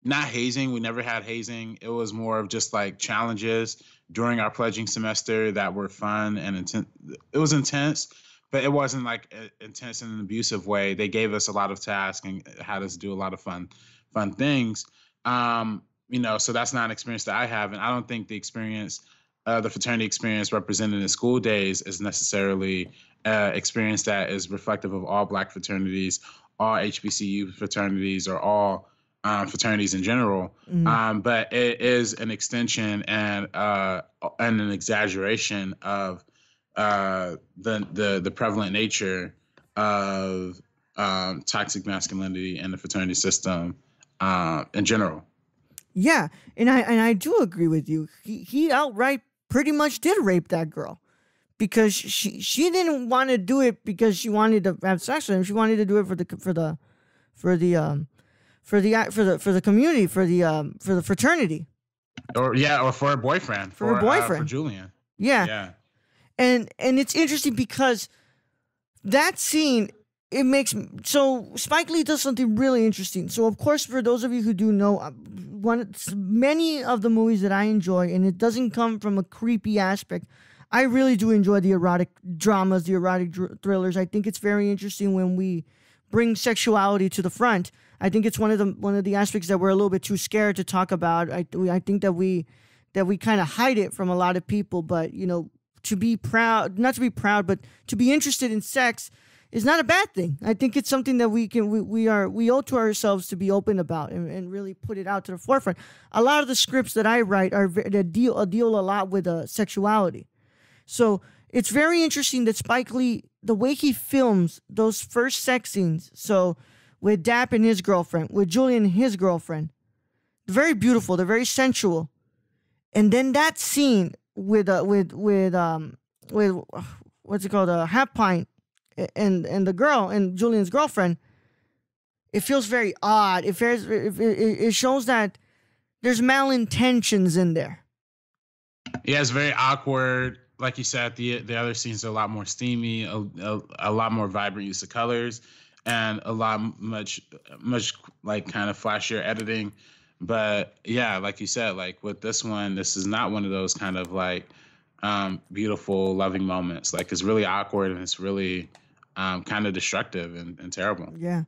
not hazing. We never had hazing. It was more of just like challenges during our pledging semester that were fun and intense. It was intense, but it wasn't like intense in an abusive way. They gave us a lot of tasks and had us do a lot of fun things. So that's not an experience that I have. And I don't think the experience, the fraternity experience represented in school days is necessarily experience that is reflective of all Black fraternities, all HBCU fraternities, or all fraternities in general. But it is an extension and an exaggeration of the prevalent nature of toxic masculinity in the fraternity system in general. Yeah, and I do agree with you. He outright pretty much did rape that girl, because she didn't want to do it because she wanted to have sex with him. She wanted to do it for the community, for the fraternity, or for her boyfriend, for Julian. Yeah. And it's interesting because that scene, it makes, so Spike Lee does something really interesting. So of course, for those of you who do know, many of the movies that I enjoy, and it doesn't come from a creepy aspect, I really do enjoy the erotic dramas, the erotic thrillers. I think it's very interesting when we bring sexuality to the front. I think it's one of the aspects that we're a little bit too scared to talk about. I think that we kind of hide it from a lot of people. But to be proud, not to be proud, but to be interested in sex is not a bad thing. I think it's something that we owe to ourselves to be open about and really put it out to the forefront. A lot of the scripts that I write deal a lot with sexuality. So it's very interesting that Spike Lee, the way he films those first sex scenes, so with Dap and his girlfriend, with Julian and his girlfriend, they're very beautiful, they're very sensual. And then that scene with what's it called, Half Pint, and the girl and Julian's girlfriend, it feels very odd. It shows that there's malintentions in there. Yeah, it's very awkward. Like you said, the other scenes are a lot more steamy, a lot more vibrant use of colors, and much like kind of flashier editing. But yeah, like you said, like with this one, this is not one of those kind of like beautiful, loving moments. Like it's really awkward and it's really kind of destructive and terrible. Yeah,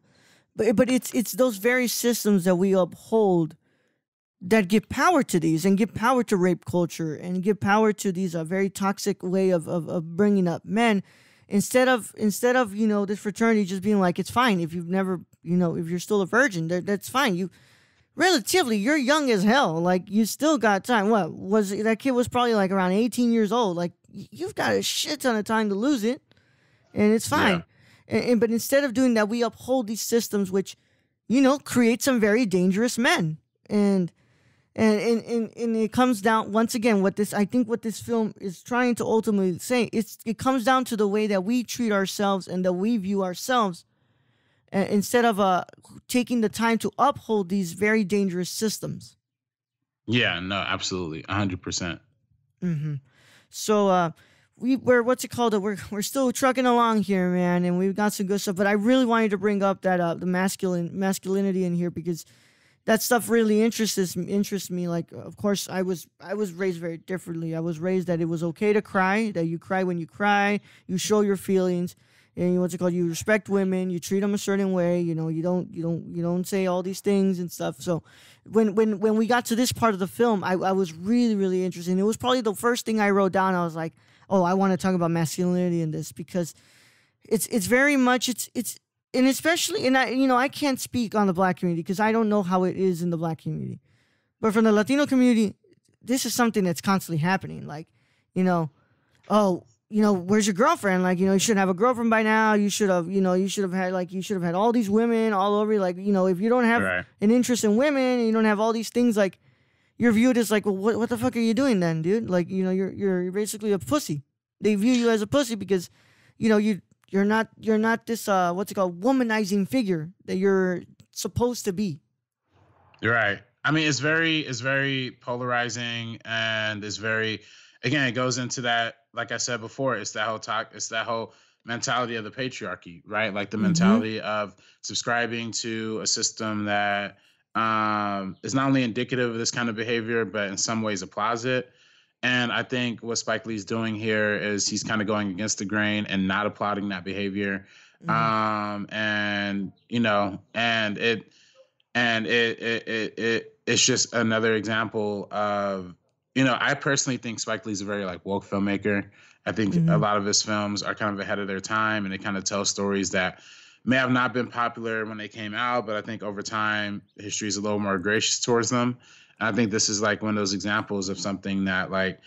but it's those very systems that we uphold that give power to these and give power to rape culture and give power to these very toxic way of bringing up men. Instead of this fraternity just being like, it's fine if you've never, if you're still a virgin, that's fine. You're young as hell. Like, you still got time. That kid was probably like around 18 years old. Like, you've got a shit ton of time to lose it, and it's fine. Yeah. But instead of doing that, we uphold these systems which, create some very dangerous men. And it comes down, once again, I think what this film is trying to ultimately say, it comes down to the way that we treat ourselves and that we view ourselves, instead of taking the time to uphold these very dangerous systems. Yeah, no, absolutely, 100%. Mm-hmm. So we're still trucking along here, man, and we've got some good stuff. But I really wanted to bring up that the masculinity in here, because that stuff really interests me. Like, of course, I was raised very differently. I was raised that it was okay to cry, that you cry when you cry, you show your feelings, and you respect women, you treat them a certain way. You don't say all these things and stuff. So when we got to this part of the film, I was really, really interested. And it was probably the first thing I wrote down. I was like, oh, I want to talk about masculinity in this, because it's very much and especially, and I can't speak on the Black community because I don't know how it is in the Black community. But from the Latino community, this is something that's constantly happening. Like, where's your girlfriend? Like, you should have a girlfriend by now. You should have had all these women all over you. Like, if you don't have an interest in women and you don't have all these things, like, you're viewed as like, well, what the fuck are you doing then, dude? Like, you're basically a pussy. They view you as a pussy because, you're not this womanizing figure that you're supposed to be. Right. I mean, it's very polarizing, and it's very, again, it goes into that, like I said before, it's that whole mentality of the patriarchy, right? Like the mentality of subscribing to a system that is not only indicative of this kind of behavior, but in some ways applies it. And I think what Spike Lee's doing here is he's kind of going against the grain and not applauding that behavior. It's just another example of, I personally think Spike Lee's a very like woke filmmaker. I think a lot of his films are kind of ahead of their time, and they kind of tell stories that may have not been popular when they came out, but I think over time history is a little more gracious towards them. And I think this is like one of those examples of something that, like,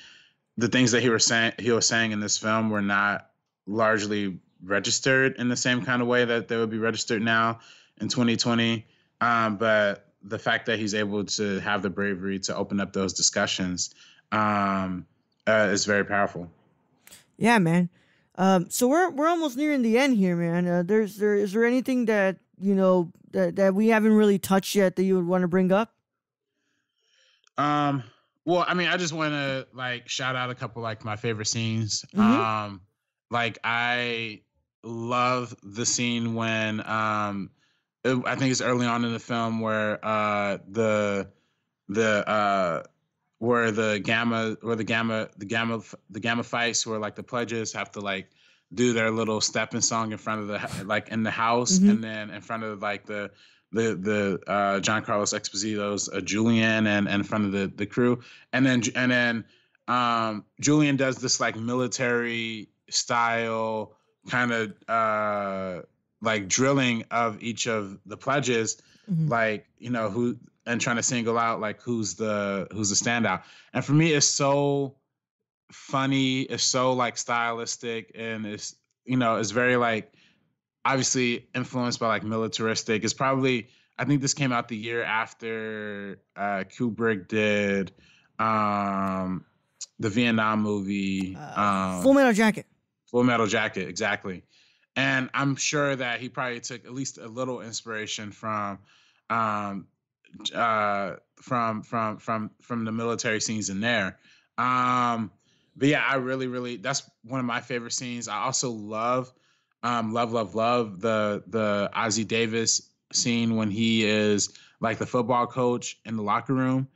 the things that he was saying in this film were not largely registered in the same kind of way that they would be registered now in 2020. But the fact that he's able to have the bravery to open up those discussions is very powerful. Yeah, man. So we're almost nearing the end here, man. Is there anything that that we haven't really touched yet that you would want to bring up? Well, I mean, I just want to like shout out a couple like my favorite scenes. Like I love the scene when I think it's early on in the film where the gamma fights, where like the pledges have to like do their little stepping song in front of the like in the house, and then in front of like the Giancarlo Esposito's Julian and in front of the crew, and then Julian does this like military style kind of like drilling of each of the pledges, like who, and trying to single out like who's the standout. And for me, it's so funny, it's so like stylistic, and it's it's very like obviously influenced by like militaristic. It's probably, I think this came out the year after Kubrick did the Vietnam movie, Full Metal Jacket. Full Metal Jacket, exactly. And I'm sure that he probably took at least a little inspiration from the military scenes in there. But yeah, I really, that's one of my favorite scenes. I also love the Ozzie Davis scene when he is like the football coach in the locker room.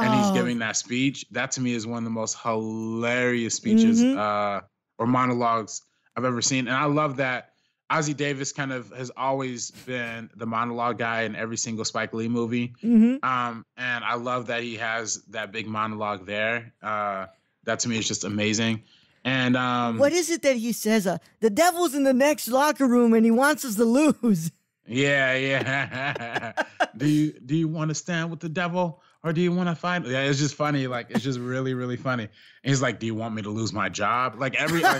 and he's giving that speech. That to me is one of the most hilarious speeches or monologues I've ever seen. And I love that Ossie Davis kind of has always been the monologue guy in every single Spike Lee movie. And I love that he has that big monologue there. That to me is just amazing. And what is it that he says? The devil's in the next locker room and he wants us to lose. Yeah. Do you want to stand with the devil or do you want to fight? Yeah, it's just funny. Like, it's just really, really funny. And he's like, do you want me to lose my job? Like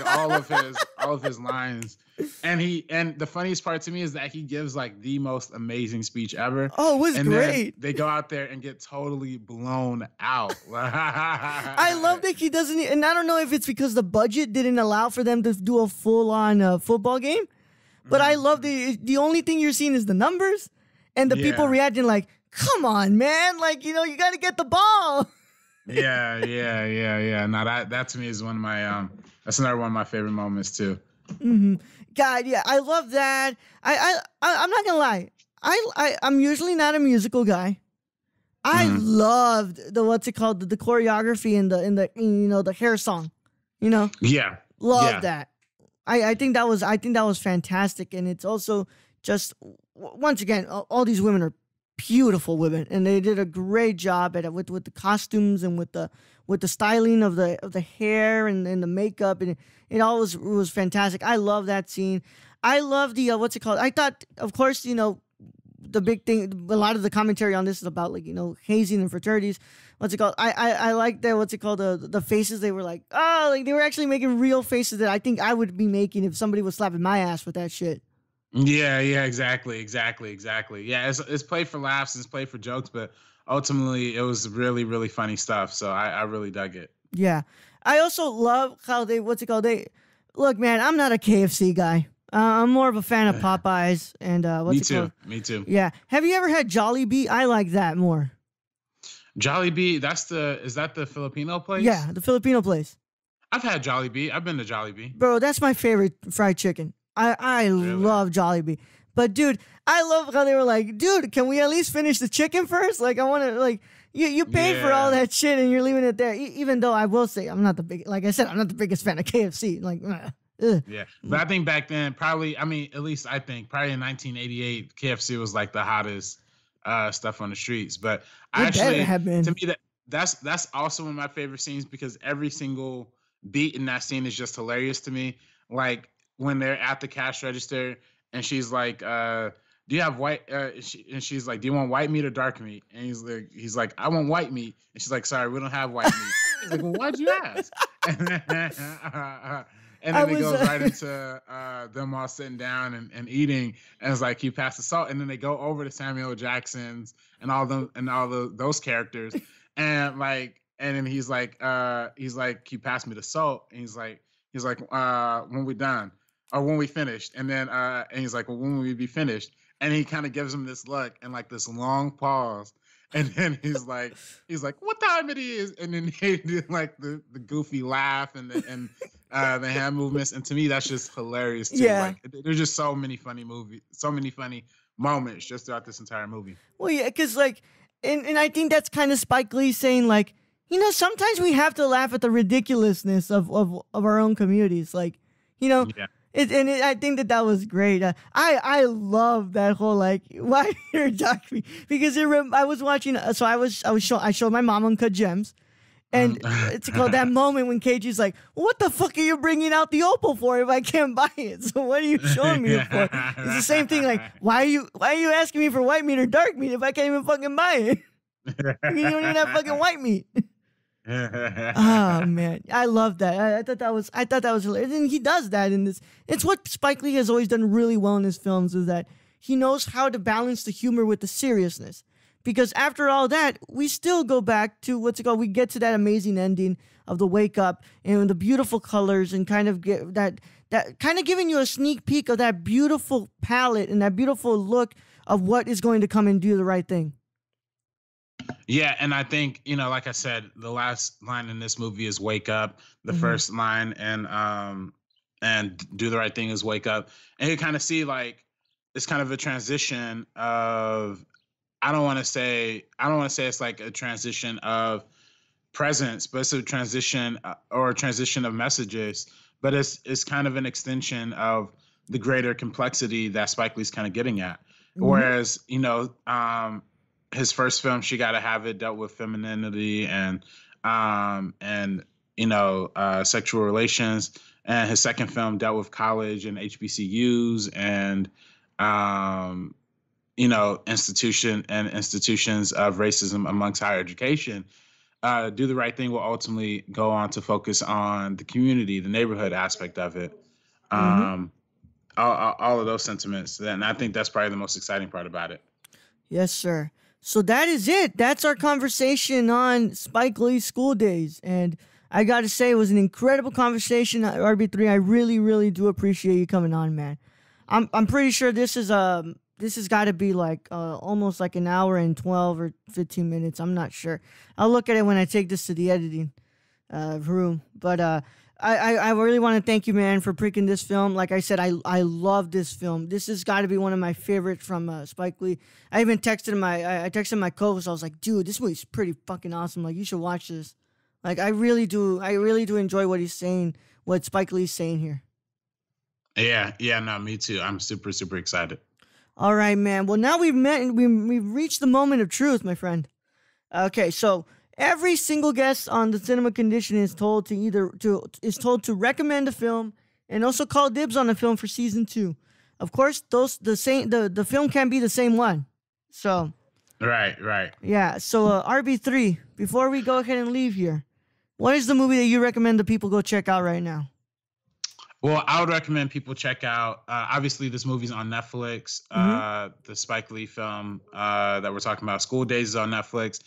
all of his lines. And the funniest part to me is that he gives like the most amazing speech ever. Oh, it was great. They go out there and get totally blown out. I love that he doesn't, and I don't know if it's because the budget didn't allow for them to do a full-on football game. But I love the only thing you're seeing is the numbers and the people reacting like, come on, man. Like, you got to get the ball. Yeah. Now that to me is one of my, that's another one of my favorite moments too. God, yeah, I love that. I'm not going to lie. I'm usually not a musical guy. I loved the choreography and the hair song, Yeah. Love that. I think that was fantastic, and it's also just once again all these women are beautiful women, and they did a great job at it with the costumes and with the styling of the hair and the makeup, and it all was fantastic. I love that scene. I love the I thought, of course, the big thing. A lot of the commentary on this is about hazing and fraternities. I like that. The faces, they were like, they were actually making real faces that I think I would be making if somebody was slapping my ass with that shit. Yeah, exactly. Yeah, it's played for laughs, it's played for jokes, but ultimately it was really, really funny stuff. So I really dug it. Yeah. I also love how look, man, I'm not a KFC guy. I'm more of a fan of Popeyes and Me too. Yeah. Have you ever had Jollibee? I like that more. Jollibee, is that the Filipino place? Yeah, the Filipino place. I've had Jollibee. I've been to Jollibee. Bro, that's my favorite fried chicken. I really love Jollibee. But dude, I love how they were like, dude, can we at least finish the chicken first? Like, I want to, you paid for all that shit and you're leaving it there. Even though I will say I'm not the biggest fan of KFC. Like, ugh. Yeah, but I think back then, probably in 1988, KFC was like the hottest stuff on the streets. But to me, that's also one of my favorite scenes because every single beat in that scene is just hilarious to me. Like when they're at the cash register and she's like, do you have white? And she's like, do you want white meat or dark meat? And he's like, I want white meat. And she's like, sorry, we don't have white meat. He's like, well, why'd you ask? And then it goes right into them all sitting down and eating, and it's like, you pass the salt, and then they go over to Samuel Jackson's and those characters, and then he's like, you pass me the salt, and he's like, when we done or when we finished, and then and he's like, well, when will we be finished? And he kind of gives him this look and like this long pause. And then he's like, what time it is? And then they do like the goofy laugh and the hand movements. And to me, that's just hilarious too. Yeah. Like, there's just so many funny moments just throughout this entire movie. Well, yeah, because and I think that's kind of Spike Lee saying like, sometimes we have to laugh at the ridiculousness of our own communities. Like, Yeah. I think that was great. I love that whole like why you're talking because I was watching. So I showed my mom Uncut Gems, and it's called that moment when KG's like, "What the fuck are you bringing out the Opal for if I can't buy it? So what are you showing me it for?" It's the same thing. Like, why are you asking me for white meat or dark meat if I can't even fucking buy it? You don't even have fucking white meat. Oh man, I love that. I thought that was hilarious, and he does that in this. It's what Spike Lee has always done really well in his films is that he knows how to balance the humor with the seriousness. Because after all that, we still go back to we get to that amazing ending of the wake up and the beautiful colors and kind of get that kind of giving you a sneak peek of that beautiful palette and that beautiful look of what is going to come and do the right thing. Yeah, and I think, like I said, the last line in this movie is wake up. The first line and do the right thing is wake up. And you kind of see like it's kind of a transition of I don't want to say it's like a transition of presence, but it's a transition or a transition of messages. But it's kind of an extension of the greater complexity that Spike Lee's kind of getting at. Whereas, his first film, She Gotta Have It, dealt with femininity and sexual relations, and his second film dealt with college and HBCUs and institutions of racism amongst higher education. Do the Right Thing will ultimately go on to focus on the community, the neighborhood aspect of it. All of those sentiments. And I think that's probably the most exciting part about it. Yes, sir. So that is it. That's our conversation on Spike Lee's School Days. And I got to say, it was an incredible conversation, RB3. I really, really do appreciate you coming on, man. I'm pretty sure this has got to be like almost like an hour and 12 or 15 minutes. I'm not sure. I'll look at it when I take this to the editing room. But I really want to thank you, man, for picking this film. Like I said, I love this film. This has got to be one of my favorites from Spike Lee. I even texted my co-host. I was like, dude, this movie's pretty fucking awesome. Like, you should watch this. Like, I really do enjoy what he's saying, what Spike Lee's saying here. Yeah, no, me too. I'm super, super excited. All right, man. Well, now we've reached the moment of truth, my friend. Okay, so every single guest on the Cinema Condition is told to recommend a film and also call dibs on a film for season 2. Of course, the film can't be the same one. So right. Yeah. So RB3, before we go ahead and leave here, what is the movie that you recommend the people go check out right now? Well, I would recommend people check out, obviously, this movie's on Netflix. The Spike Lee film that we're talking about, School Days, is on Netflix.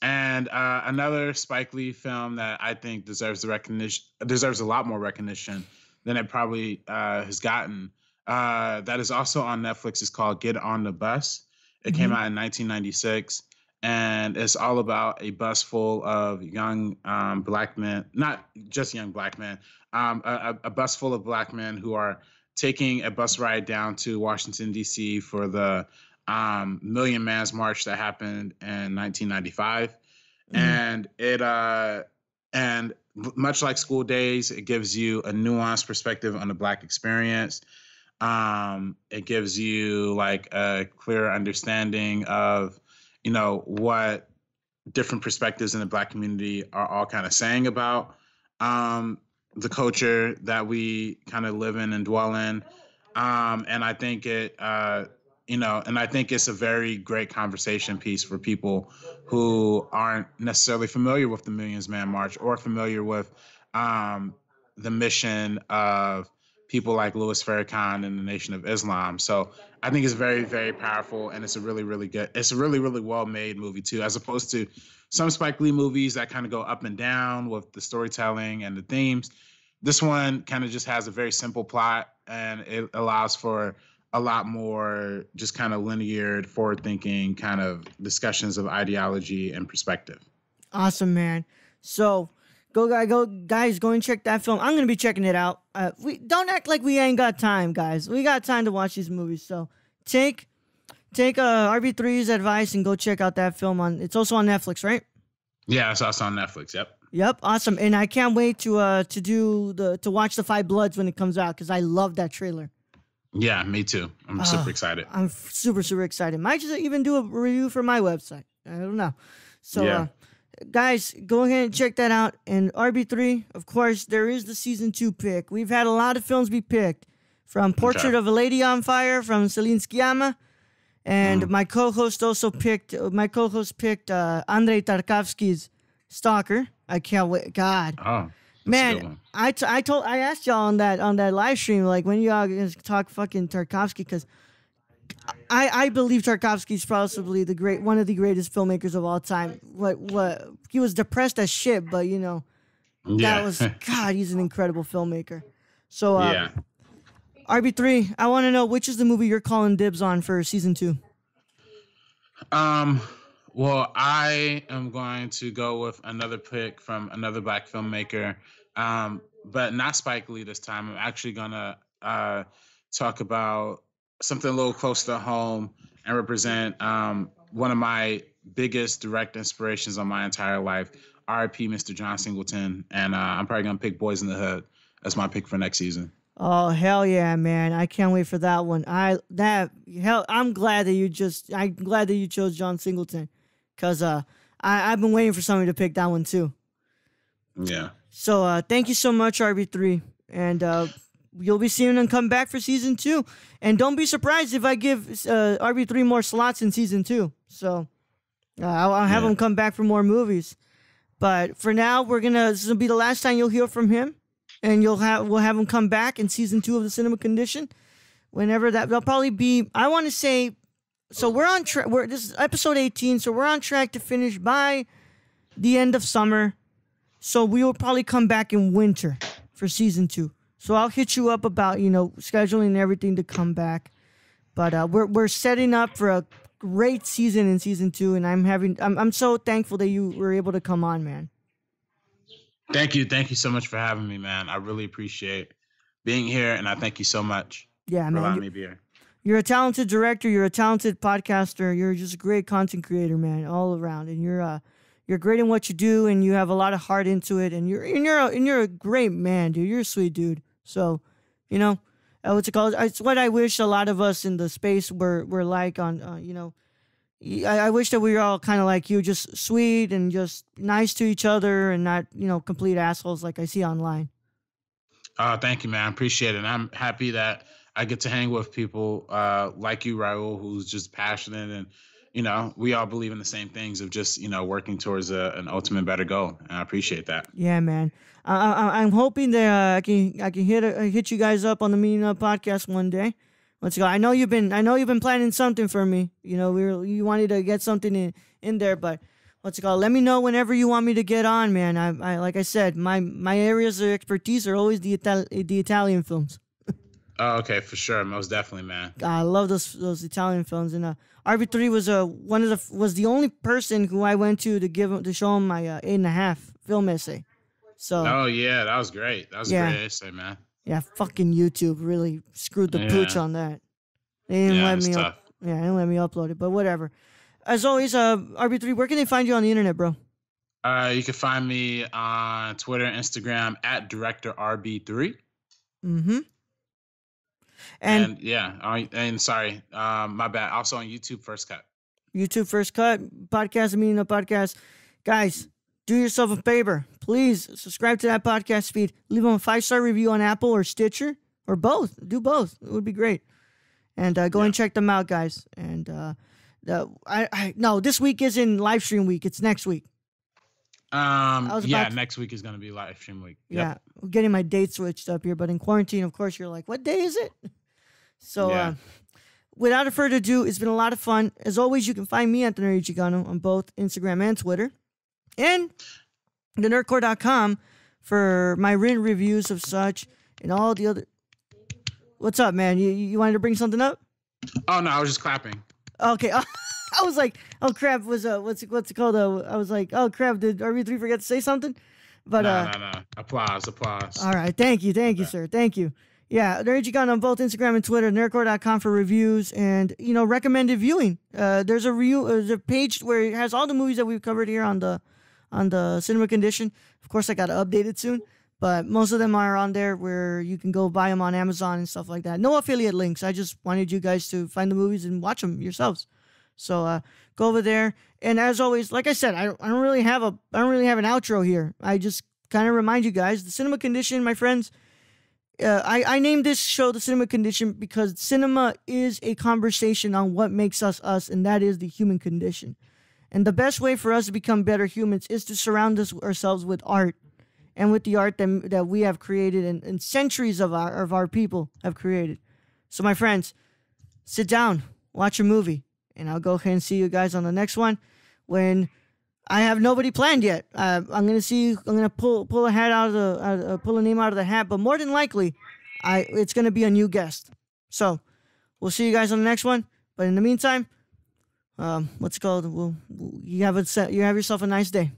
And another Spike Lee film that I think deserves a lot more recognition than it probably has gotten, that is also on Netflix, is called Get on the Bus. It came out in 1996. And it's all about a bus full of young black men, not just young black men, a bus full of black men who are taking a bus ride down to Washington, D.C. for the Million Man's March that happened in 1995. And and much like School Days, it gives you a nuanced perspective on the black experience. It gives you like a clear understanding of what different perspectives in the black community are all kind of saying about the culture that we kind of live in and dwell in. And I think I think it's a very great conversation piece for people who aren't necessarily familiar with the Million Man's March or familiar with the mission of people like Louis Farrakhan and the Nation of Islam. So I think it's very, very powerful, and it's a really, really good. It's a really, really well-made movie too, as opposed to some Spike Lee movies that kind of go up and down with the storytelling and the themes. This one kind of just has a very simple plot, and it allows for a lot more just kind of linear, forward-thinking kind of discussions of ideology and perspective. Awesome, man. So guys, go and check that film. I'm gonna be checking it out. We don't act like we ain't got time, guys. We got time to watch these movies. So take RB3's advice and go check out that film. It's also on Netflix, right? Yeah, it's also on Netflix. Yep, awesome. And I can't wait to watch The Five Bloods when it comes out, because I love that trailer. Yeah, me too. I'm super excited. I'm super, super excited. Might just even do a review for my website. I don't know. So yeah. Guys, go ahead and check that out. And RB3, of course, there is the season 2 pick. We've had a lot of films be picked, from Portrait of a Lady on Fire from Celine Sciamma, and my co-host picked Andrei Tarkovsky's Stalker. I can't wait. God, man, I asked y'all on that live stream, like, when y'all gonna talk fucking Tarkovsky, because I believe Tarkovsky's possibly one of the greatest filmmakers of all time. What he was depressed as shit, but that was God. He's an incredible filmmaker. So RB3, I want to know, which is the movie you're calling dibs on for season 2? Well, I am going to go with another pick from another black filmmaker, but not Spike Lee this time. I'm actually gonna talk about something a little close to home and represent one of my biggest direct inspirations on my entire life. R.I.P. Mr. John Singleton, and I'm probably gonna pick Boys in the Hood as my pick for next season. Oh hell yeah, man! I can't wait for that one. I'm glad that you chose John Singleton, cause I've been waiting for somebody to pick that one too. Yeah. So thank you so much, RB3, and you'll be seeing him come back for season 2. And don't be surprised if I give RB3 more slots in season 2. So I'll have him come back for more movies. But for now, this will be the last time you'll hear from him, and we'll have him come back in season 2 of the Cinema Condition. Whenever that'll probably be, I want to say, so we're on track. This is episode 18, so we're on track to finish by the end of summer. So we will probably come back in winter for season 2. So I'll hit you up about scheduling everything to come back. But we're setting up for a great season in season 2, and I'm so thankful that you were able to come on, man. Thank you so much for having me, man. I really appreciate being here, and I thank you so much for allowing me to be here. You're a talented director. You're a talented podcaster. You're just a great content creator, man, all around. And you're great in what you do, and you have a lot of heart into it. And you're a great man, dude. You're a sweet dude. So, what's it called? It's what I wish a lot of us in the space were like on, I wish that we were all kind of like you, just sweet and just nice to each other and not, complete assholes like I see online. Thank you, man. I appreciate it. And I'm happy that I get to hang with people like you, Raul, who's just passionate and, we all believe in the same things of just, working towards an ultimate better goal. And I appreciate that. Yeah, man. I'm hoping that I can hit you guys up on the Meeting Up podcast one day. Let's go. I know you've been planning something for me. You wanted to get something in there, but what's it called? Let me know whenever you want me to get on, man. I like I said, my areas of expertise are always the Italian films. Oh, okay, for sure, most definitely, man. I love those Italian films, and RB3 was the only person who I went to show him my 8.5 film essay. So. Oh yeah, that was great. That was a great essay, man. Yeah, fucking YouTube really screwed the pooch on that. They didn't let me. They didn't let me upload it, but whatever. As always, RB3, where can they find you on the internet, bro? You can find me on Twitter and Instagram at DirectorRB3. Mm-hmm. Sorry, my bad. Also on YouTube, First Cut. YouTube First Cut podcast, Meeting Up podcast. Guys, do yourself a favor. Please subscribe to that podcast feed. Leave them a 5-star review on Apple or Stitcher or both. Do both. It would be great. And go and check them out, guys. And this week isn't live stream week. It's next week. Next week is going to be live stream week. Yep. Yeah, I'm getting my date switched up here, but in quarantine, of course, you're like, what day is it? So, without further ado, it's been a lot of fun. As always, you can find me at the Nerdy Chicano on both Instagram and Twitter, and thenerdcore.com for my written reviews of such and all the other. What's up, man? You wanted to bring something up? Oh no, I was just clapping. Okay. I was like, oh crap, what's it called? I was like, oh crap, did RB3 forget to say something? But no. Applause. All right, thank you, sir. Thank you. Yeah, Nerdy Chicano on both Instagram and Twitter, nerdcore.com for reviews and recommended viewing. There's a page where it has all the movies that we've covered here on the Cinema Condition. Of course, I got to update it soon, but most of them are on there where you can go buy them on Amazon and stuff like that. No affiliate links. I just wanted you guys to find the movies and watch them yourselves. So go over there. And as always, like I said, I don't really have an outro here. I just kind of remind you guys, the Cinema Condition, my friends. I named this show the Cinema Condition because cinema is a conversation on what makes us us, and that is the human condition. And the best way for us to become better humans is to surround ourselves with art, and with the art that we have created and centuries of our people have created. So my friends, sit down, watch a movie, and I'll go ahead and see you guys on the next one when I have nobody planned yet. I'm gonna pull a hat out of pull a name out of the hat, but more than likely, it's gonna be a new guest. So we'll see you guys on the next one. But in the meantime, what's it called? You have yourself a nice day.